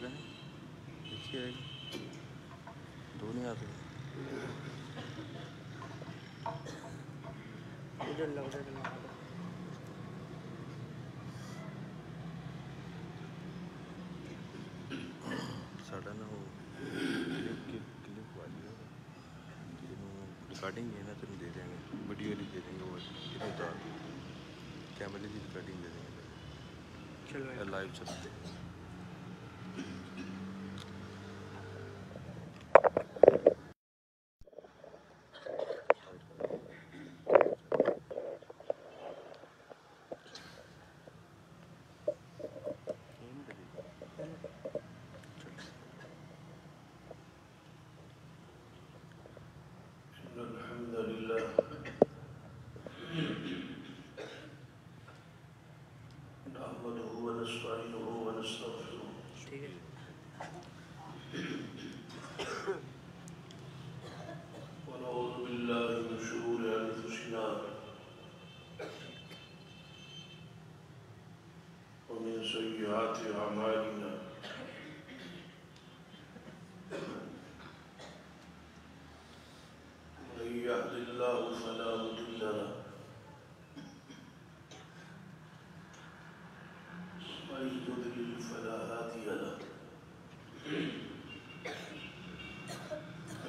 گا نہیں دیکھیے آئے گا دو نہیں آتے ادھر لگ رہا ہے ساڑھا نا وہ کلپ والی ہے ریکارڈنگ ہے نا تم دے دیں گے ویڈیو والی دے دیں گے وہ اتار کیمرے کی ریکارڈنگ دے دیں گے چلو لائیو چلتے ہیں الحمد لله نحمده ونستعينه ونستغفره ٹھیک ہے ونعوذ بالله من شرور أنفسنا ومن سيئات أعمالنا من يهد الله فلا مضل له ومن يضلل فلا هادي له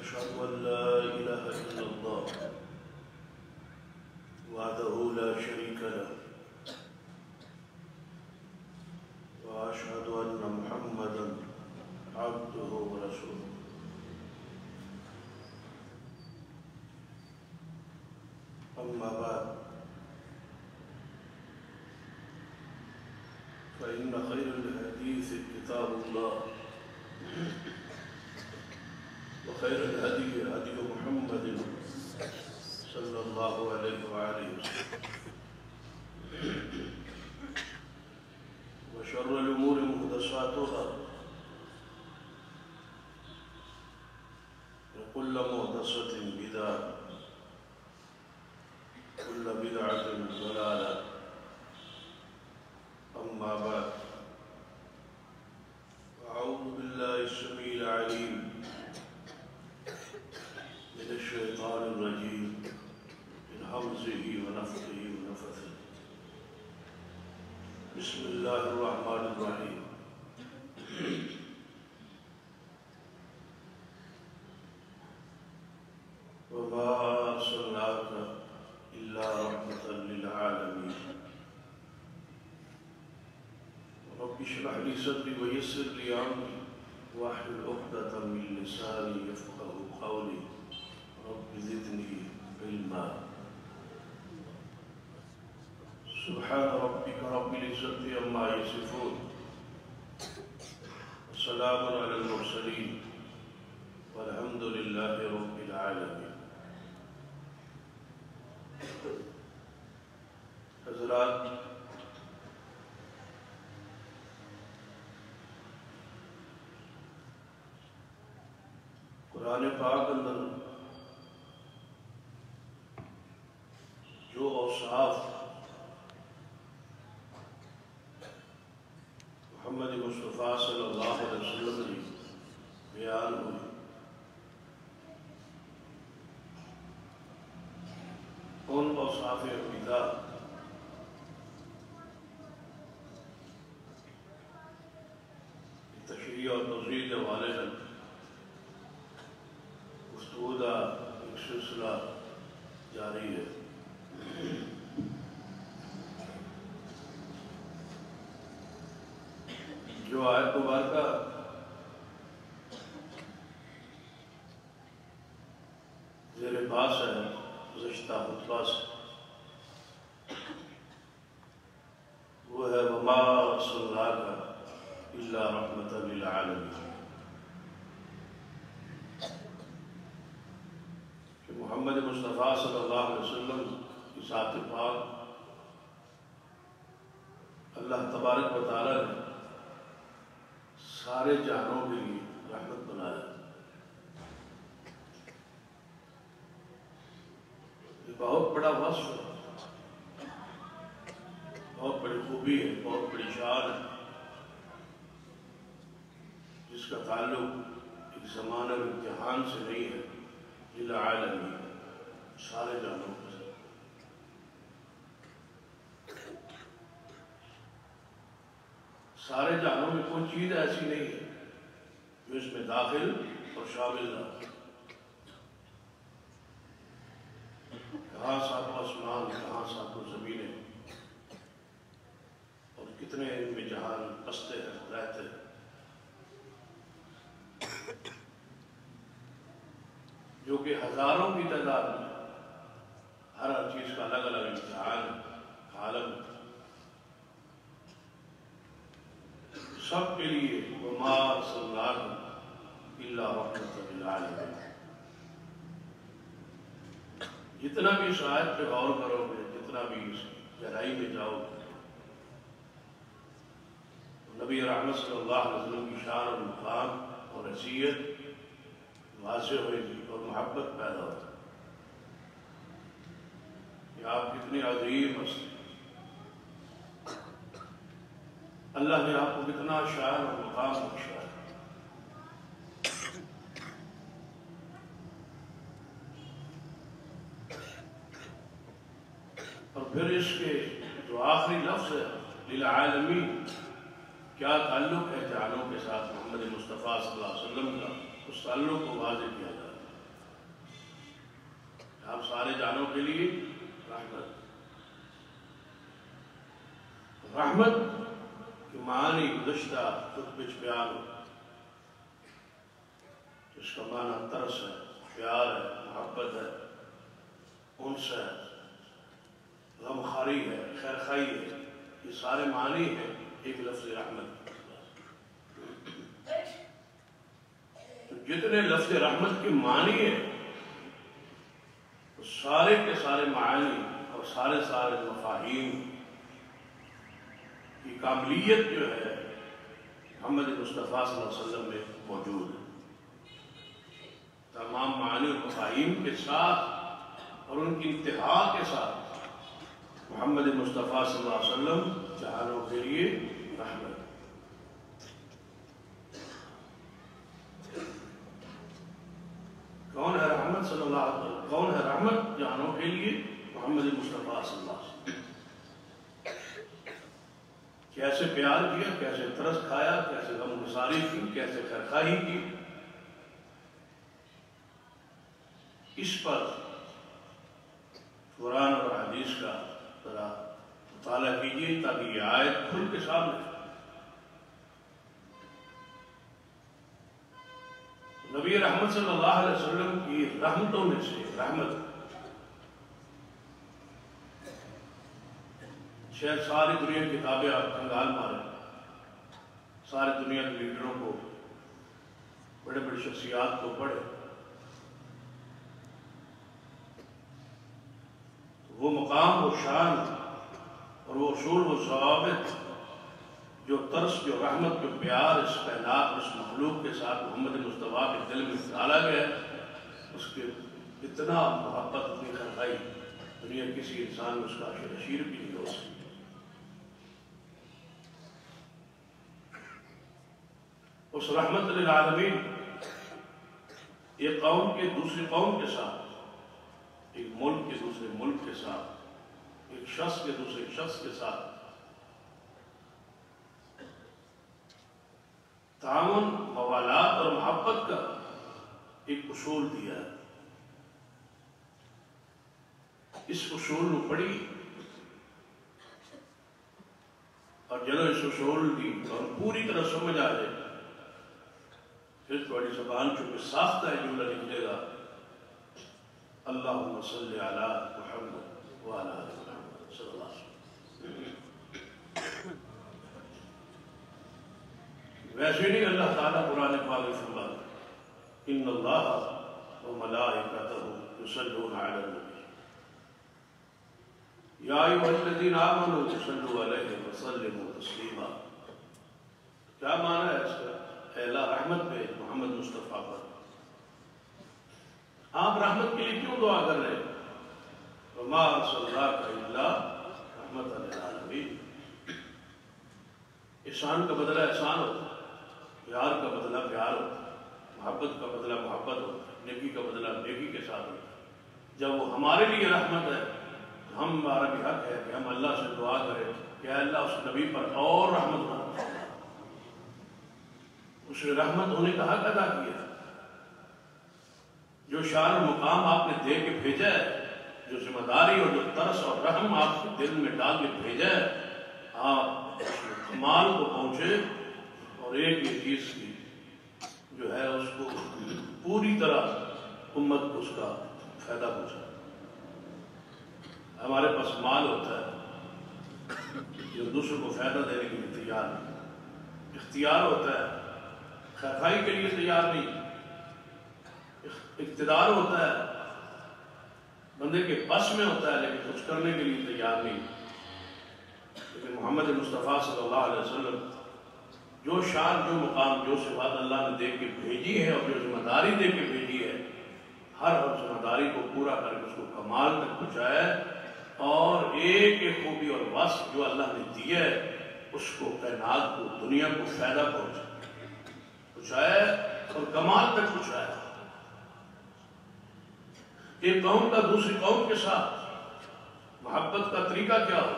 أشهد أن لا إله إلا الله وحده لا شريك له وأشهد أن محمدا عبده ورسوله أما بعد فإن خير الحديث كتاب الله وخير الهدي هدي محمد صلى الله عليه وآله وسلم وشر الأمور محدثاتها وكل محدثة بدعة وكل بدعة ضلالة أما بعد أعوذ بالله السميع العليم من الشيطان الرجيم من همزه ونفخه ونفثه بسم الله الرحمن الرحيم وما أرسلناك إلا رحمة للعالمين رب اشرح لي صدري ويسر لي أمري واحلل عقدة من لساني يفقهوا قولي رب زدني علما سبحان ربك رب العزة عما يصفون وسلام على المرسلين والحمد لله رب العالمين حضرات قرآن پاک اندر جو اوصاف محمد مصطفیٰ صلی اللہ علیہ وسلم کی بیان ہوئی ان اوصاف عقیدہ تشریح اور توضیح کے حوالے سے گفتگو کا ایک سلسلہ جاری ہے جو آیت مبارکہ زیر باس ہے گزشتہ خطبہ سے وہ ہے وما ارسلناک الا رحمۃ للعالمین کہ محمد مصطفیٰ صلی اللہ علیہ وسلم کی ذات پاک اللہ تبارک و تعالی نے سارے جہانوں کے لیے رحمت بنایا یہ بہت بڑا وصف ہے بہت بڑی خوبی ہے بہت بڑی شان ہے کا تعلق ایک زمانہ امتحان سے نہیں ہے، للعالمین، سارے جانوں کے ساتھ۔ سارے جانوں میں کوئی چیز ایسی نہیں ہے جو اس میں داخل اور شامل نہ ہو۔ کہاں ساتوں آسمان، کہاں ساتوں زمینیں، اور کتنے ان میں جہان بستے ہیں، رہتے ہیں، جو کہ ہزاروں کی تعداد میں، ہر چیز کا الگ الگ امتحان عالم، سب کے لیے وما ارسلناک الا رحمۃ للعالمین۔ جتنا بھی اس آیت پہ غور کرو گے، جتنا بھی اس گہرائی میں جاؤ گے، نبی رحمت صلی اللہ علیہ وسلم کی شان اور مقام اور حیثیت واضح ہوئے گی اور محبت پیدا ہوگی کہ آپ کتنی عظیم ہستی، اللہ نے آپ کو کتنا شان اور مقام بخشا ہے۔ اور پھر اس کے جو آخری لفظ ہے للعالمین، کیا تعلق ہے جانوں کے ساتھ محمد مصطفیٰ صلی اللہ علیہ وسلم کا، اس تعلق کو واضح کیا جاتا ہے۔ آپ سارے جانوں کے لیے رحمت، رحمت کی معنی گزشتہ خطبے میں بیان ہو، جس کا معنی ترس ہے، پیار ہے، محبت ہے، انس ہے، غمخواری ہے، خیرخواہی ہے، یہ سارے معنی ہیں ایک لفظ رحمت۔ تو جتنے لفظ رحمت کے معنی ہیں، وہ سارے کے سارے معانی اور سارے مفاہیم کی کاملیت جو ہے محمد مصطفیٰ صلی اللہ علیہ وسلم میں موجود ہے۔ تمام معانی اور مفاہیم کے ساتھ اور ان کی انتہا کے ساتھ محمد مصطفیٰ صلی اللہ علیہ وسلم جہانوں کے لیے رحمت۔ کون ہے رحمت صلی اللہ علیہ وسلم؟ کون ہے رحمت جہانوں کے لیے؟ محمد مصطفیٰ صلی اللہ علیہ وسلم۔ کیسے پیار کیا، کیسے ترس کھایا، کیسے غمگساری کی، کیسے خیرخواہی کی، اس پر قرآن اور حدیث کا ذرا مطالعہ کیجیے تاکہ یہ آیت کھل کے سامنے۔ نبی رحمت صلی اللہ علیہ وسلم کی رحمتوں میں سے رحمت، شاید ساری دنیا کی کتابیں آپ کنگال ماریں، ساری دنیا کے لیڈروں کو، بڑے بڑے شخصیات کو پڑھے، وہ مقام، وہ شان اور وہ اصول، وہ ضوابط، جو ترس، جو رحمت، جو پیار اس کائنات، اس مخلوق کے ساتھ محمد مصطفیٰ کے دل میں ڈالا گیا ہے، اس کے اتنا محبت، اتنی خیرخواہی دنیا کسی انسان میں اس کا اشیر بھی نہیں ہو سکتی۔ اس رحمت للعالمین ایک قوم کے دوسری قوم کے ساتھ، ایک ملک کے دوسرے ملک کے ساتھ، ایک شخص کے دوسرے شخص کے ساتھ تعاون، موالات اور محبت کا ایک اصول دیا ہے۔ اس اصول کو پڑھی اور جب اس اصول کی اور پوری طرح سمجھ آ جائے، پھر تھوڑی زبان چونکہ ساختہ ہے جملہ نکلے گا، اللہم صلی علی محمد وعلی آل محمد صلی اللہ علیہ وسلم۔ ویسے نہیں اللہ تعالیٰ قرآن پاک میں فرماتا ان اللہ وملائکتہ یصلون علی النبی یا ایھا الذین آمنوا صلوا علیہ وسلموا تسلیما۔ کیا معنی ہے اس کا؟ اے اللہ رحمت پہ محمد مصطفیٰ پر، آپ رحمت کے لیے کیوں دعا کر رہے ہیں؟ وما ارسلناک الا رحمۃ للعالمین۔ احسان کا بدلہ احسان ہوتا ہے، پیار کا بدلہ پیار ہوتا ہے، محبت کا بدلہ محبت ہوتا ہے، نیکی کا بدلہ نیکی کے ساتھ ہوتا ہے۔ جب وہ ہمارے لیے رحمت ہے تو ہمارا بھی حق ہے کہ ہم اللہ سے دعا کریں کہ اے اللہ اس نبی پر اور رحمت ہو، اسے رحمت ہونے کا حق ادا کیا۔ جو شان و مقام آپ نے دے کے بھیجا ہے، جو ذمہ داری اور جو ترس اور رحم آپ کے دل میں ڈال کے بھیجا ہے، آپ کمال کو پہنچے اور ایک یہ چیز کی جو ہے اس کو پوری طرح امت کو اس کا فائدہ پہنچا۔ ہمارے پاس مال ہوتا ہے جو دوسروں کو فائدہ دینے کے لیے تیار نہیں، اختیار ہوتا ہے خیرخواہی کے لیے تیار نہیں، اقتدار ہوتا ہے بندے کے بس میں ہوتا ہے لیکن کچھ کرنے کے لیے تیار نہیں۔ لیکن محمد مصطفیٰ صلی اللہ علیہ وسلم جو شان، جو مقام، جو صفات اللہ نے دے کے بھیجی ہے اور جو ذمہ داری دے کے بھیجی ہے، ہر ذمہ داری کو پورا کر کے اس کو کمال تک پہنچایا ہے، اور ایک ایک خوبی اور وصف جو اللہ نے دی ہے اس کو کائنات کو، دنیا کو فائدہ پہنچایا ہے اور کمال تک پہنچایا ہے۔ ایک قوم کا دوسری قوم کے ساتھ محبت کا طریقہ کیا ہو،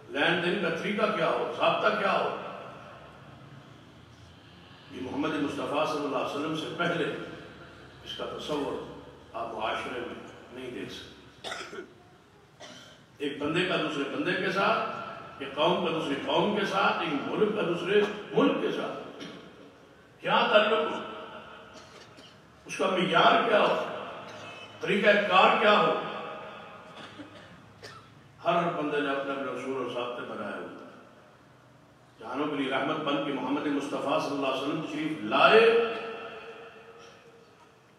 لین دین کا طریقہ کیا ہو، ضابطہ کیا ہو، یہ محمد مصطفیٰ صلی اللہ علیہ وسلم سے پہلے اس کا تصور آپ معاشرے میں نہیں دیکھ سکتے۔ ایک بندے کا دوسرے بندے کے ساتھ، ایک قوم کا دوسری قوم کے ساتھ، ایک ملک کا دوسرے ملک کے ساتھ کیا تعلق ہو، اس کا معیار کیا ہو، طریقہ کار کیا ہو، ہر بندے نے اپنے اپنے اصول اور ضابطے بنائے ہوئے۔ جہانوں کے لیے رحمت بن کے محمد مصطفیٰ صلی اللہ علیہ وسلم شریف لائے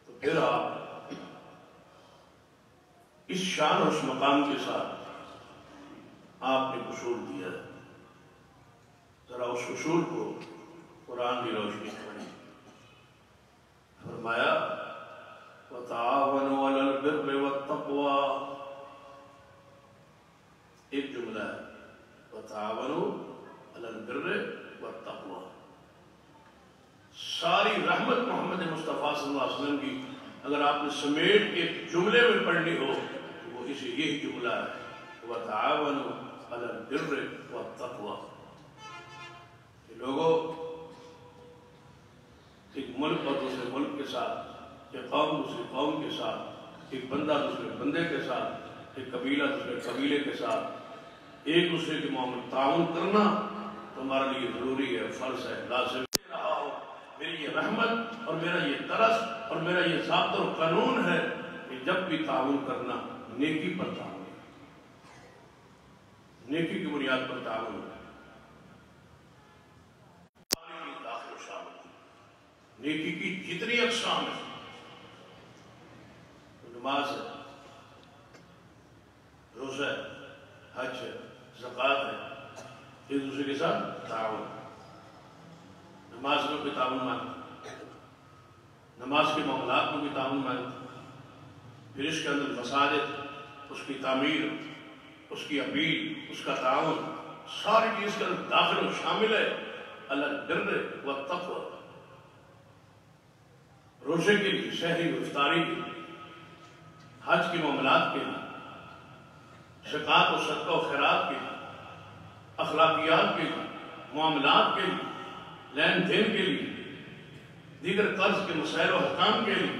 تو پھر آپ اس شان اور اس مقام کے ساتھ آپ نے اصول دیا ہے۔ ذرا اس اصول کو قرآن کی روشنی پڑھی۔ فرمایا وَتَعَاوَنُوا عَلَى الْبِرِّ وَالتَّقْوَى، ایک جملہ ہے وَتَعَاوَنُوا عَلَى الْبِرِّ وَالتَّقْوَى۔ ساری رحمت محمد مصطفیٰ صلی اللہ علیہ وسلم کی اگر آپ نے سمیٹ کے جملے میں پڑھنی ہو تو وہ اسے یہی جملہ ہے وَتَعَاوَنُوا عَلَى الْبِرِّ وَالتَّقْوَى۔ کہ لوگوں، ایک ملک اور دوسرے ملک کے ساتھ، ایک قوم دوسرے قوم کے ساتھ، ایک بندہ دوسرے بندے کے ساتھ، ایک قبیلہ دوسرے قبیلے کے ساتھ ایک دوسرے کے معاملے تعاون کرنا تمہارے لیے ضروری ہے، فرض ہے، لازم رہا ہو۔ میری یہ رحمت اور میرا یہ ترس اور میرا یہ ضابطہ اور قانون ہے کہ جب بھی تعاون کرنا نیکی پر تعاون، نیکی کی بنیاد پر تعاون ہے۔ نیکی کی جتنی اقسام ہے، نماز ہے، روزہ ہے، حج ہے، زکوٰۃ ہے، ایک دوسرے کے ساتھ تعاون۔ نماز میں بھی تعاون مانگتے، نماز کے معاملات میں بھی تعاون مانگتے، پھر اس کے اندر مساجد، اس کی تعمیر، اس کی اپیل، اس کا تعاون، ساری چیز کے اندر داخل و شامل ہے علی البر والتقوی۔ روزے کے لیے، سحری و افطاری کے لیے، حج کے معاملات کے لیے، زکوٰۃ و صدقہ و خیرات کے لیے، اخلاقیات کے لیے، معاملات کے لیے، لین دین کے لیے، دیگر قرض کے مسائل و احکام کے لیے،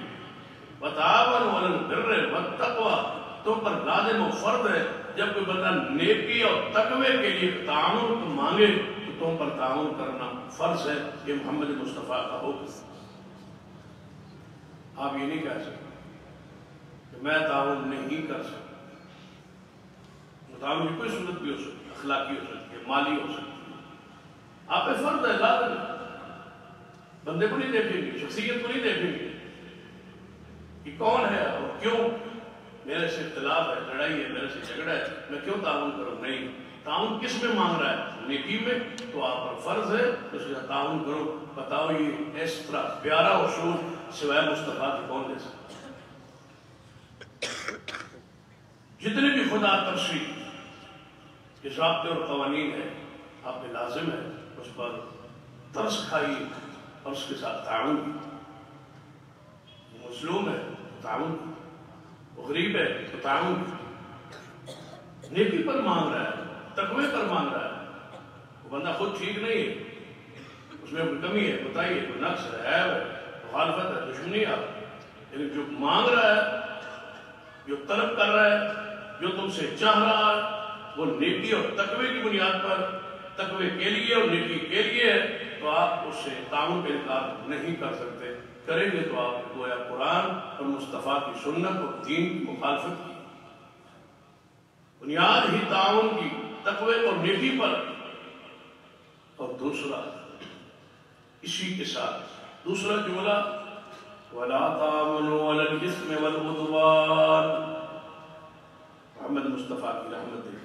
وَتَعَاوَنُوا عَلَى الْبِرِّ وَالتَّقْوَى، تم پر لازم و فرض ہے جب کوئی بندہ نیکی اور تقوی کے لیے تعاون کو مانگے تو تم پر تعاون کرنا فرض ہے۔ یہ محمد مصطفیٰ کا حکم۔ آپ یہ نہیں کہہ سکتے کہ میں تعاون نہیں کر سکتا۔ تعاون کی کوئی صورت بھی ہو سکتی ہے، اخلاقی ہو سکتی ہے، مالی ہو سکتی ہے، آپ پہ فرض ہے، لازم ہے۔ بندے کو نہیں دیکھیں گے، شخصیت کو نہیں دیکھیں گے کہ کون ہے اور کیوں میرے سے اختلاف ہے، لڑائی ہے، میرے سے جھگڑا ہے، میں کیوں تعاون کروں؟ نہیں، تعاون کس میں مانگ رہا ہے؟ نیکی میں، تو آپ پر فرض ہے اس کے تعاون کرو۔ بتاؤ یہ اس طرح پیارا اصول سوائے مصطفیٰ کی کون دے سکتا؟ جتنے بھی خدا ترسی کے ضابطے اور قوانین ہیں، آپ پہ لازم ہے اس پر ترس کھائیے، اور اس کے ساتھ تعاون کی. مظلوم ہے تو تعاون کی, وہ غریب ہے تو تعاون کی. نیکی پر مانگ رہا ہے, تقوی پر مانگ رہا ہے, وہ بندہ خود ٹھیک نہیں ہے, اس میں کوئی کمی ہے, بتائیے, کوئی نقص ہے, عیب ہے, مخالفت ہے, دشمنی ہے, لیکن جو مانگ رہا ہے, جو طلب کر رہا ہے, جو تم سے چاہ رہا ہے, وہ نیکی اور تقوی کی بنیاد پر, تقوی کے لیے اور نیکی کے لیے ہے, تو آپ اس سے تعاون کا انکار نہیں کر سکتے. کریں گے تو آپ گویا قرآن اور مصطفیٰ کی سنت اور دین کی مخالفت کی. بنیاد ہی تعاون کی تقوی اور نیکی پر. اور دوسرا اسی کے ساتھ دوسرا جملہ وَلَا تَعَوَنُوا عَلَى الْإِثْمِ وَالْعُدْوَانِ. محمد مصطفیٰ کی رحمت ہے.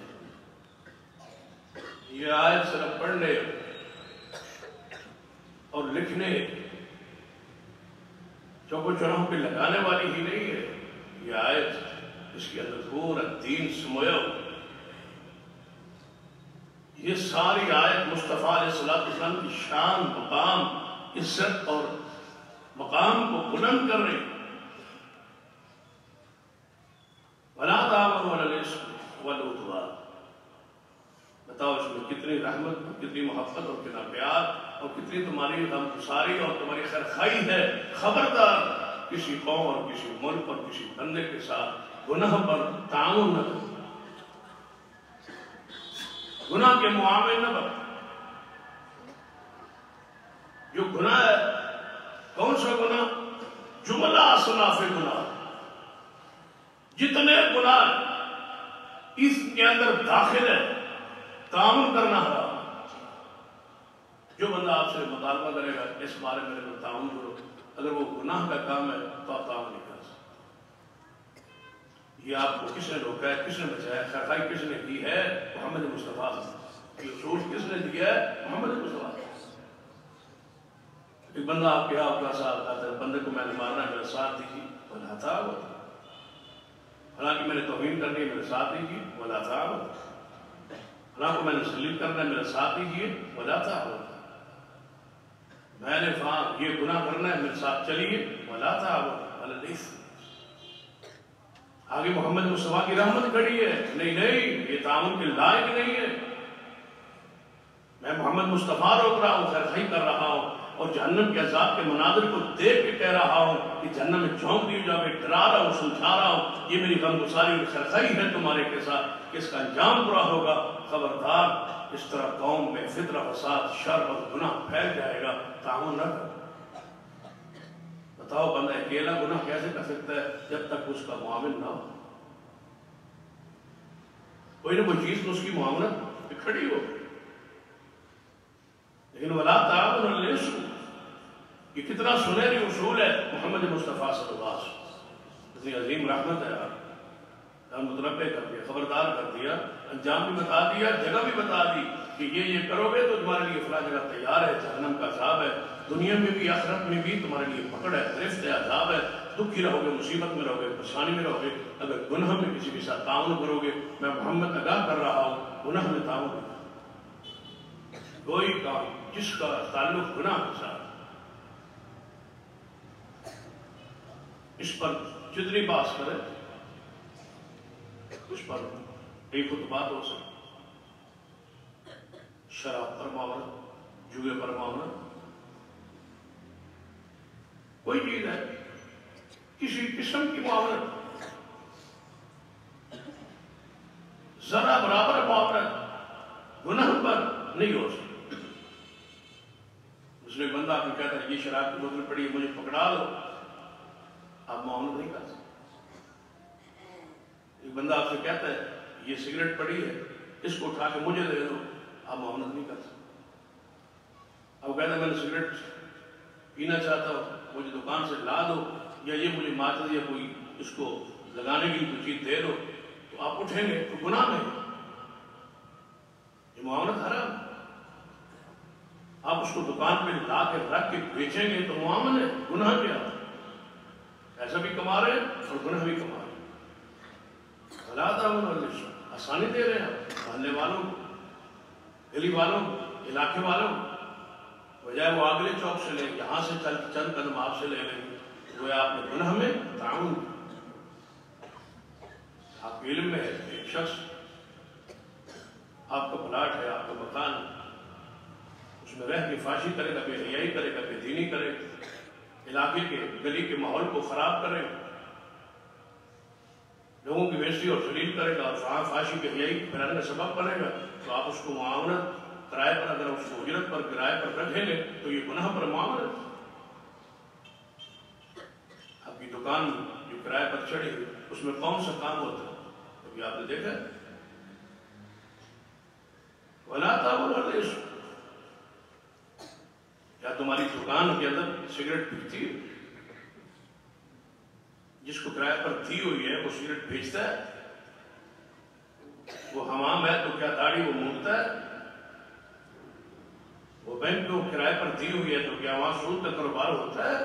یہ آیت صرف پڑھنے اور لکھنے چوکو چوراہوں پہ لگانے والی ہی نہیں ہے. یہ آیت اس کے اندر پورا دین سمویا ہو. یہ ساری آیت مصطفیٰ علیہ السلام کی شان, مقام, عزت اور مقام کو بلند کر رہی. وَلَا تَعَوَنُوا عَلَى الْإِثْمِ وَالْعُدْوَانِ. بتاؤ اس میں کتنی رحمت, کتنی محبت اور کتنا پیار اور کتنی تمہاری غمگساری اور تمہاری خیرخواہی ہے. خبردار کسی قوم اور کسی ملک اور کسی بندے کے ساتھ گناہ پر تعاون نہ کرو, گناہ کے معامل نہ بنو. جو گناہ ہے, کون سا گناہ؟ جملہ اصناف گناہ. جتنے گناہ اس کے اندر داخل ہے, تعاون کرنا حرام. جو بندہ آپ سے مطالبہ کرے گا اس بارے میں میرے تعاون کرو, اگر وہ گناہ کا کام ہے تو آپ تعاون نہیں کر سکتے. یہ آپ کو کس نے روکا ہے, کس نے بچایا ہے, خیرخواہی کس نے کی ہے؟ محمد مصطفیٰ. یہ اصول کس نے دیا ہے؟ محمد مصطفیٰ. ایک بندہ آپ کے آپ کا ساتھ آتا ہے, بندے کو میں نے مارنا ہے, میرا ساتھ دیجیے, ولا تعاون. حالانکہ میں نے توہین کرنی ہے, میرے ساتھ دیجیے, ولا تعاون. حالانکہ میں نے سلیب کرنا ہے, میرے ساتھ دیجیے, ولا تعاون. میں نے یہ گناہ کرنا ہے, میرے ساتھ چلیے, ولا تعاون علی الإثم. آگے محمد مصطفیٰ کی رحمت کھڑی ہے, نہیں یہ تعاون کے لائق نہیں ہے. میں محمد مصطفیٰ روک رہا ہوں, خیرخواہی کر رہا ہوں, اور جہنم کے عذاب کے مناظر کو دیکھ کے کہہ رہا ہوں کہ جہنم میں جھونک دی جا کے ڈرا رہا ہوں, سمجھا رہا ہوں. یہ میری غمگساری اور خیرخواہی ہے تمہارے کے ساتھ کہ اس کا انجام برا ہوگا. خبردار, اس طرح قوم میں فتنہ, فساد, شر اور گناہ پھیل جائے گا. تعاون نہ کرو. بتاؤ بندہ اکیلا گناہ کیسے کر سکتا ہے جب تک اس کا معاون نہ ہو؟ کوئی نہ کوئی چیز اس کی معاونت کھڑی ہو. لیکن ولا تعاون علی الإثم, یہ کتنا سنہری اصول ہے محمد مصطفیٰ صلی اللہ علیہ وسلم. اتنی عظیم رحمت ہے آپ, متنبع کر دیا, خبردار کر دیا, انجام بھی بتا دیا, جگہ بھی بتا دی کہ یہ کرو گے تو تمہارے لیے فلاں جگہ تیار ہے, جہنم کا عذاب ہے. دنیا میں بھی آخرت میں بھی تمہارے لیے پکڑ ہے, گرفت ہے, عذاب ہے. دکھی رہو گے, مصیبت میں رہو گے, پریشانی میں رہو گے اگر گناہ میں کسی کے ساتھ تعاون کرو گے. میں محمد آگاہ کر رہا ہوں, گناہ میں تعاون کرو. کوئی کام جس کا تعلق گناہ کے ساتھ, اس پر جتنی بات کرے اس پر ایک خطبات ہو سکے. شراب پر معاونت, جوئے پر معاونت, کوئی چیز ہے کسی قسم کی معاونت, ذرا برابر معاونت گناہ پر نہیں ہو سکتی. اس لیے بندہ آپ کو کہتا ہے یہ شراب کی بوتل پڑی ہے, مجھے پکڑا دو, آپ معاونت نہیں کر سکتے. ایک بندہ آپ سے کہتا ہے یہ سگریٹ پڑی ہے, اس کو اٹھا کے مجھے دے دو, آپ معاونت نہیں کر سکتے. اب کہتا ہے میں نے سگریٹ پینا چاہتا ہوں, مجھے دکان سے لا دو, یا یہ مجھے ماتر یا کوئی اس کو لگانے کی کوئی چیز دے دو, تو آپ اٹھیں گے تو گناہ میں یہ معاونت حرام. آپ اس کو دکان پہ لا کے رکھ کے بیچیں گے تو معاملہ ہے, گناہ کیا؟ ایسا بھی کما رہے ہیں اور گناہ بھی کما رہے ہیں. ولا تعاونوا علی الإثم, آسانی دے رہے ہیں محلے والوں کو, گلی والوں کو, علاقے والوں کو. بجائے وہ اگلے چوک سے لیں، یہاں سے چند قدم آپ سے لے لیں، وہ آپ نے گناہ میں تعاون کیا۔ آپ کے علم میں ہے ایک شخص آپ کا پلاٹ ہے، آپ کا مکان، اس میں رہ کے فاشی کرے گا، بے حیائی کرے گا، بے دینی کرے، علاقے کے گلی کے ماحول کو خراب کرے، لوگوں کی بےعزتی اور ذلیل کرے گا اور فاشی بے حیائی پھیلانے کا سبب بنے گا، تو آپ اس کو معاونت کرائے پر، اگر اس کو اجرت پر کرائے پر رکھیں گے تو یہ گناہ پر معاونت۔ آپ کی دکان جو کرائے پر چڑھی اس میں کون سا کام ہوتا ہے؟ کبھی آپ نے دیکھا ہے؟ وَلَا تَعْوَلُوا عَلَى الْإِثْمِ، یا تمہاری دکان کے اندر سگریٹ بکتی ہے، جس کو کرایہ پر دی ہوئی ہے وہ سگریٹ بھیجتا ہے، وہ حمام ہے تو کیا داڑھی وہ مونڈتا ہے، وہ بینک کو کرایہ پر دی ہوئی ہے تو کیا وہاں سود کا کاروبار ہوتا ہے،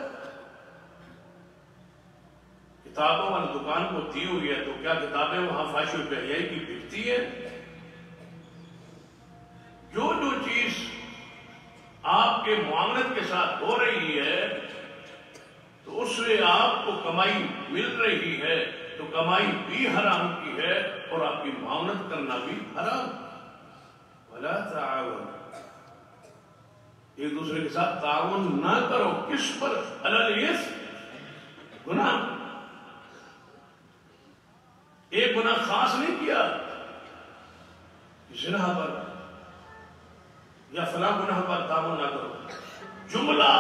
کتابوں والی دکان کو دی ہوئی ہے تو کیا کتابیں وہاں فحش و بے حیائی کی بکتی ہے؟ جو چیز آپ کے معاملت کے ساتھ ہو رہی ہے تو اس سے آپ کو کمائی مل رہی ہے، تو کمائی بھی حرام کی ہے اور آپ کی معاملت کرنا بھی حرام۔ وَلَا تَعَاوَنُوا، ایک دوسرے کے ساتھ تعاون نہ کرو، کس پر؟ عَلَى الْإِثْمِ، گناہ۔ ایک گناہ خاص نہیں کیا، زنا پر یا فلاں گناہ پر تعاون نہ کرو، جملہ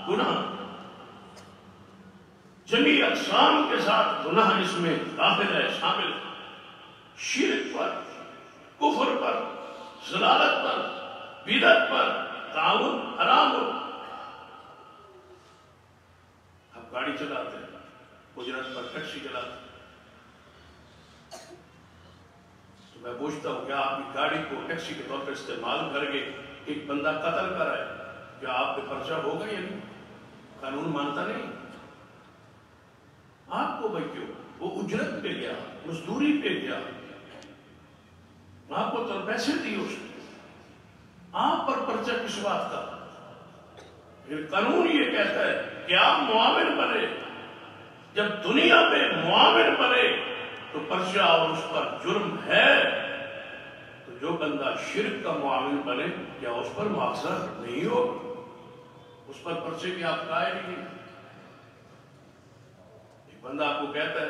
گناہ، جمیع اقسام کے ساتھ گناہ اس میں داخل ہے، شامل ہے۔ شرک پر، کفر پر، ضلالت پر، بدعت پر تعاون حرام ہو۔ آپ گاڑی چلاتے ہیں، اجرت پر ٹیکسی چلاتے ہیں، تو میں پوچھتا ہوں کیا آپ کی گاڑی کو ٹیکسی کے طور پر استعمال کر کے ایک بندہ قتل کر رہا ہے، کیا آپ پہ پرچہ ہوگا یا نہیں؟ قانون مانتا نہیں۔ آپ کو بھائی کیوں؟ وہ اجرت پہ گیا، مزدوری پہ گیا، آپ کو تو پیسے دیے اس نے، آپ پر پرچہ کس بات کا؟ قانون یہ کہتا ہے کہ آپ معاون بنے، جب دنیا میں معاون بنے تو پرچہ اور اس پر جرم ہے، تو جو بندہ شرک کا معاون بنے کیا اس پر مواخذہ نہیں ہو؟ اس پر پرچے کی آپ قائل ہی نہیں۔ ایک بندہ آپ کو کہتا ہے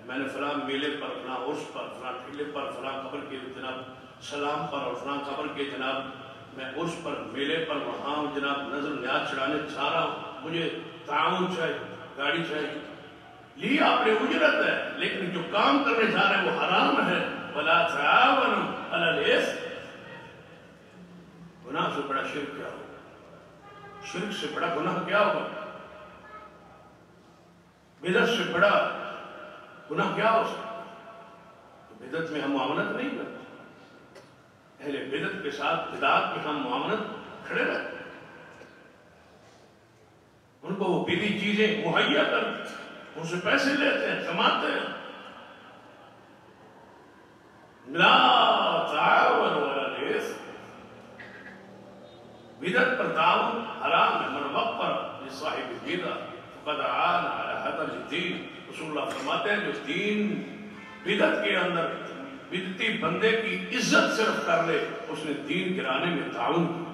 میں نے فلاں میلے پر، فلاں عرس پر، فلاں ٹھیلے پر، فلاں قبر کے جناب سلام پر اور فلاں قبر کے جناب میں عرس پر، میلے پر وہاں جناب نظر نیاز چڑھانے چاہ رہا ہوں، مجھے تعاون چاہیے، گاڑی چاہیے، یہ آپ نے اجرت ہے، لیکن جو کام کرنے جا رہے ہیں وہ حرام ہے۔ وَلَا تَعَاوَنُوا عَلَى الْإِثْمِ، گناہ سے بڑا شرک کیا ہوگا؟ شرک سے بڑا گناہ کیا ہوگا؟ بدعت سے بڑا گناہ کیا ہو سکتا؟ بدعت میں ہم معاملت نہیں کرتے، اہل بدعت کے ساتھ بدعت میں ہم معاملت کھڑے رہتے، ان کو وہ بدعی چیزیں مہیا کرتے، ان سے پیسے لیتے ہیں، کماتے ہیں۔ لا تعاونوا علی الإثم، بدعت پر تعاون حرام ہے۔ من وقر لصاحب البدعہ فقد عان علی حطب الدین، رسول اللہ فرماتے ہیں جو دین بدعت کے اندر بدعتی بندے کی عزت صرف کر لے، اس نے دین گرانے میں تعاون کیا،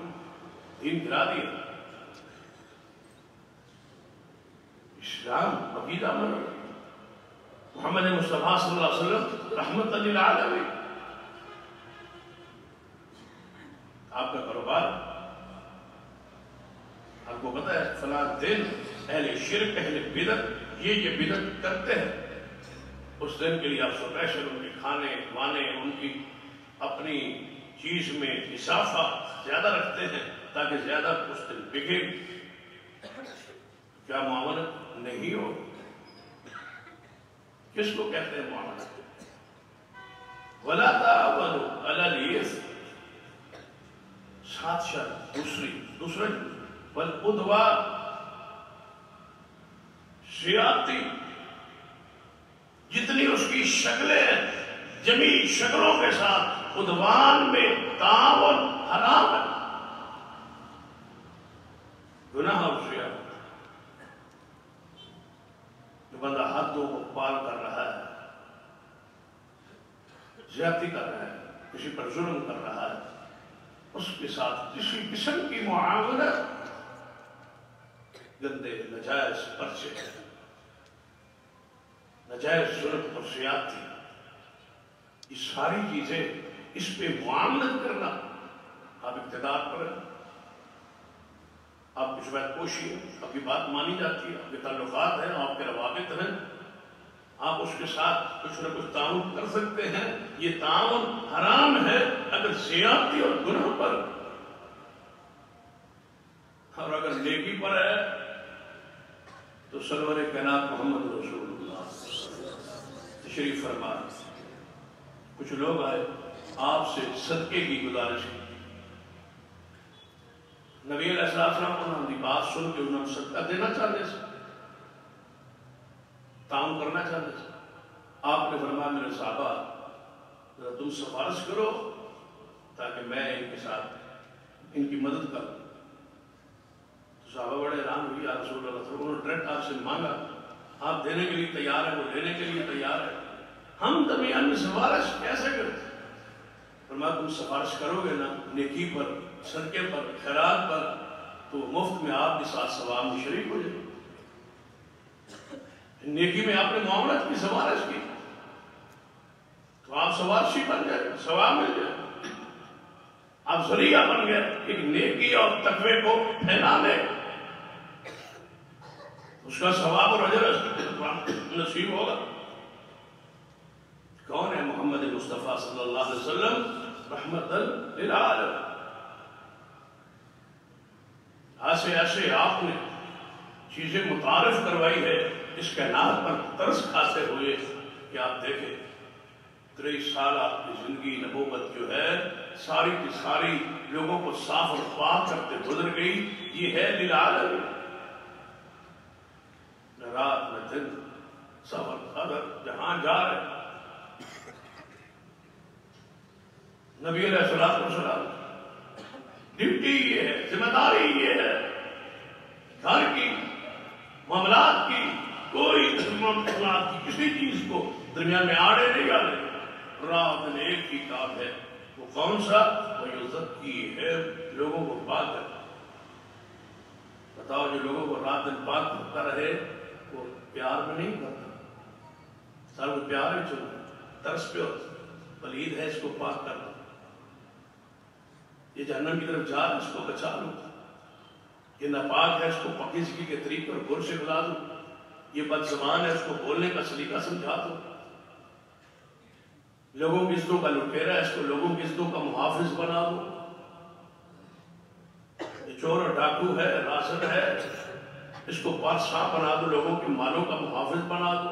دین گرا دیا۔ اسلام عقیدہ من محمد مصطفیٰ صلی اللہ علیہ وسلم رحمت للعالمین، آپ کا کاروبار، آپ کو پتہ ہے فلاں دن اہل شرک اہل بدعت یہ بدعت کرتے ہیں، اس دن کے لیے آپ اسپیشل ان کے کھانے وانے ان کی اپنی چیز میں اضافہ زیادہ رکھتے ہیں تاکہ زیادہ اس دن بکے۔ کیا معاملت نہیں ہو؟ کس کو کہتے ہیں معاملت؟ وَلَا تَعَاوَنُوا عَلَى الْإِثْمِ، ساتھ شرط دوسرا وَالْعُدْوَانِ، زیادتی، جتنی اس کی شکلیں ہیں جمیع شکلوں کے ساتھ عدوان میں تعاون حرام ہے۔ گناہ اور زیادتی، جو بندہ حدوں کو پار کر رہا ہے، زیادتی کر رہا ہے، کسی پر ظلم کر رہا ہے، اس کے ساتھ کسی قسم کی معاملت، گندے نجائز پرچے، نجائز ظلم اور زیادتی، یہ ساری چیزیں اس پہ معاملت کرنا، آپ اقتدار پر ہیں، آپ کی شبیت پوشی ہے، آپ کی بات مانی جاتی ہے، آپ کے تعلقات ہیں، آپ کے روابط ہیں، آپ اس کے ساتھ کچھ نہ کچھ تعاون کر سکتے ہیں، یہ تعاون حرام ہے اگر زیادتی اور گناہ پر، اور اگر نیکی پر ہے تو سرور کائنات محمد رسول اللہ تشریف فرما۔ کچھ لوگ آئے آپ سے صدقے کی گزارش کی، نبی علیہ السلام انہوں نے بات سن کے انہوں نے صدقہ دینا چاہتے تھے، تعاون کرنا چاہتے تھے۔ آپ نے فرمایا میرے صحابہ ذرا تم سفارش کرو تاکہ میں ان کے ساتھ ان کی مدد کروں۔ صحابہ بڑے حیران ہوئی، یا رسول اللہ، انہوں نے ڈائریکٹ آپ سے مانگا، آپ دینے کے لیے تیار ہیں، وہ لینے کے لیے تیار ہے، ہم درمیان میں سفارش کیسے کرتے؟ فرمایا تم سفارش کرو گے نا نیکی پر، صدقے پر، خیرات پر، تو مفت میں آپ کے ساتھ ثواب میں شریک ہو جائے۔ نیکی میں آپ نے معاملت کی، سفارش کی، تو آپ سفارشی بن گئے، ثواب مل گئے، آپ ذریعہ بن گئے ایک نیکی اور تقوی کو پھیلانے، اس کا ثواب اور اجر نصیب ہوگا۔ کون ہے؟ محمد مصطفیٰ صلی اللہ علیہ وسلم، رحمت للعالم۔ ایسے ایسے آپ نے چیزیں متعارف کروائی ہے اس کائنات پر ترس کھاتے ہوئے کہ آپ دیکھیں 23 سال آپ کی زندگی نبوت جو ہے ساری کی ساری لوگوں کو صاف اور پاک کرتے گزر گئی، یہ ہے للعالم، نہ رات نہ دن، سفر قدر جہاں جا رہے۔ نبی علیہ السلام ڈیوٹی یہ ہے، ذمہ داری یہ ہے، گھر کی معاملات کی کوئی معاملات کی کسی چیز کو درمیان میں آڑے نہیں آنے، رات دن ایک ہی کام ہے، وہ کون سا؟ وہ یزکی ہے، لوگوں کو پاک کرنا۔ بتاؤ جو لوگوں کو رات دن پاک کرتا رہے وہ پیار میں نہیں کرتا، سر وہ پیار میں چلتا، ترس پہ ہوتا، پلید ہے اس کو پاک کرنا، یہ جہنم کی طرف جا اس کو بچا لوں، یہ ناپاک ہے اس کو پاکیزگی کے طریقے اور گر سے بلا دوں، یہ بد زبان ہے اس کو بولنے کا سلیقہ سمجھا دوں، لوگوں کی عزتوں کا لٹیرا ہے اس کو لوگوں کی عزتوں کا محافظ بنا دوں، یہ چور اور ڈاکو ہے، راسد ہے، اس کو بادشاہ بنا دو، لوگوں کے مالوں کا محافظ بنا دو۔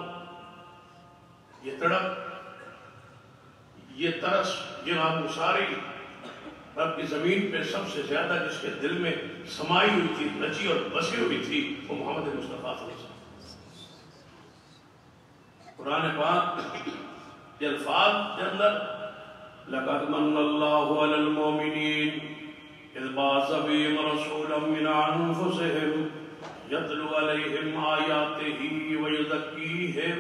یہ تڑپ، یہ ترس، یہ نامگساری رب کی زمین پہ سب سے زیادہ جس کے دل میں سمائی ہوئی تھی، رچی اور بسی ہوئی تھی، وہ محمد مصطفیٰ صلی اللہ علیہ وسلم۔ قرآن پاک کے الفاظ کے اندر لَقَدْ مَنَّ اللَّهُ عَلَى الْمُؤْمِنِينَ إِذْ بَعَثَ فِيهِمْ رَسُولًا مِّنْ أَنفُسِهِمْ يَتْلُو عَلَيْهِمْ آيَاتِهِ وَيُزَكِّيهِمْ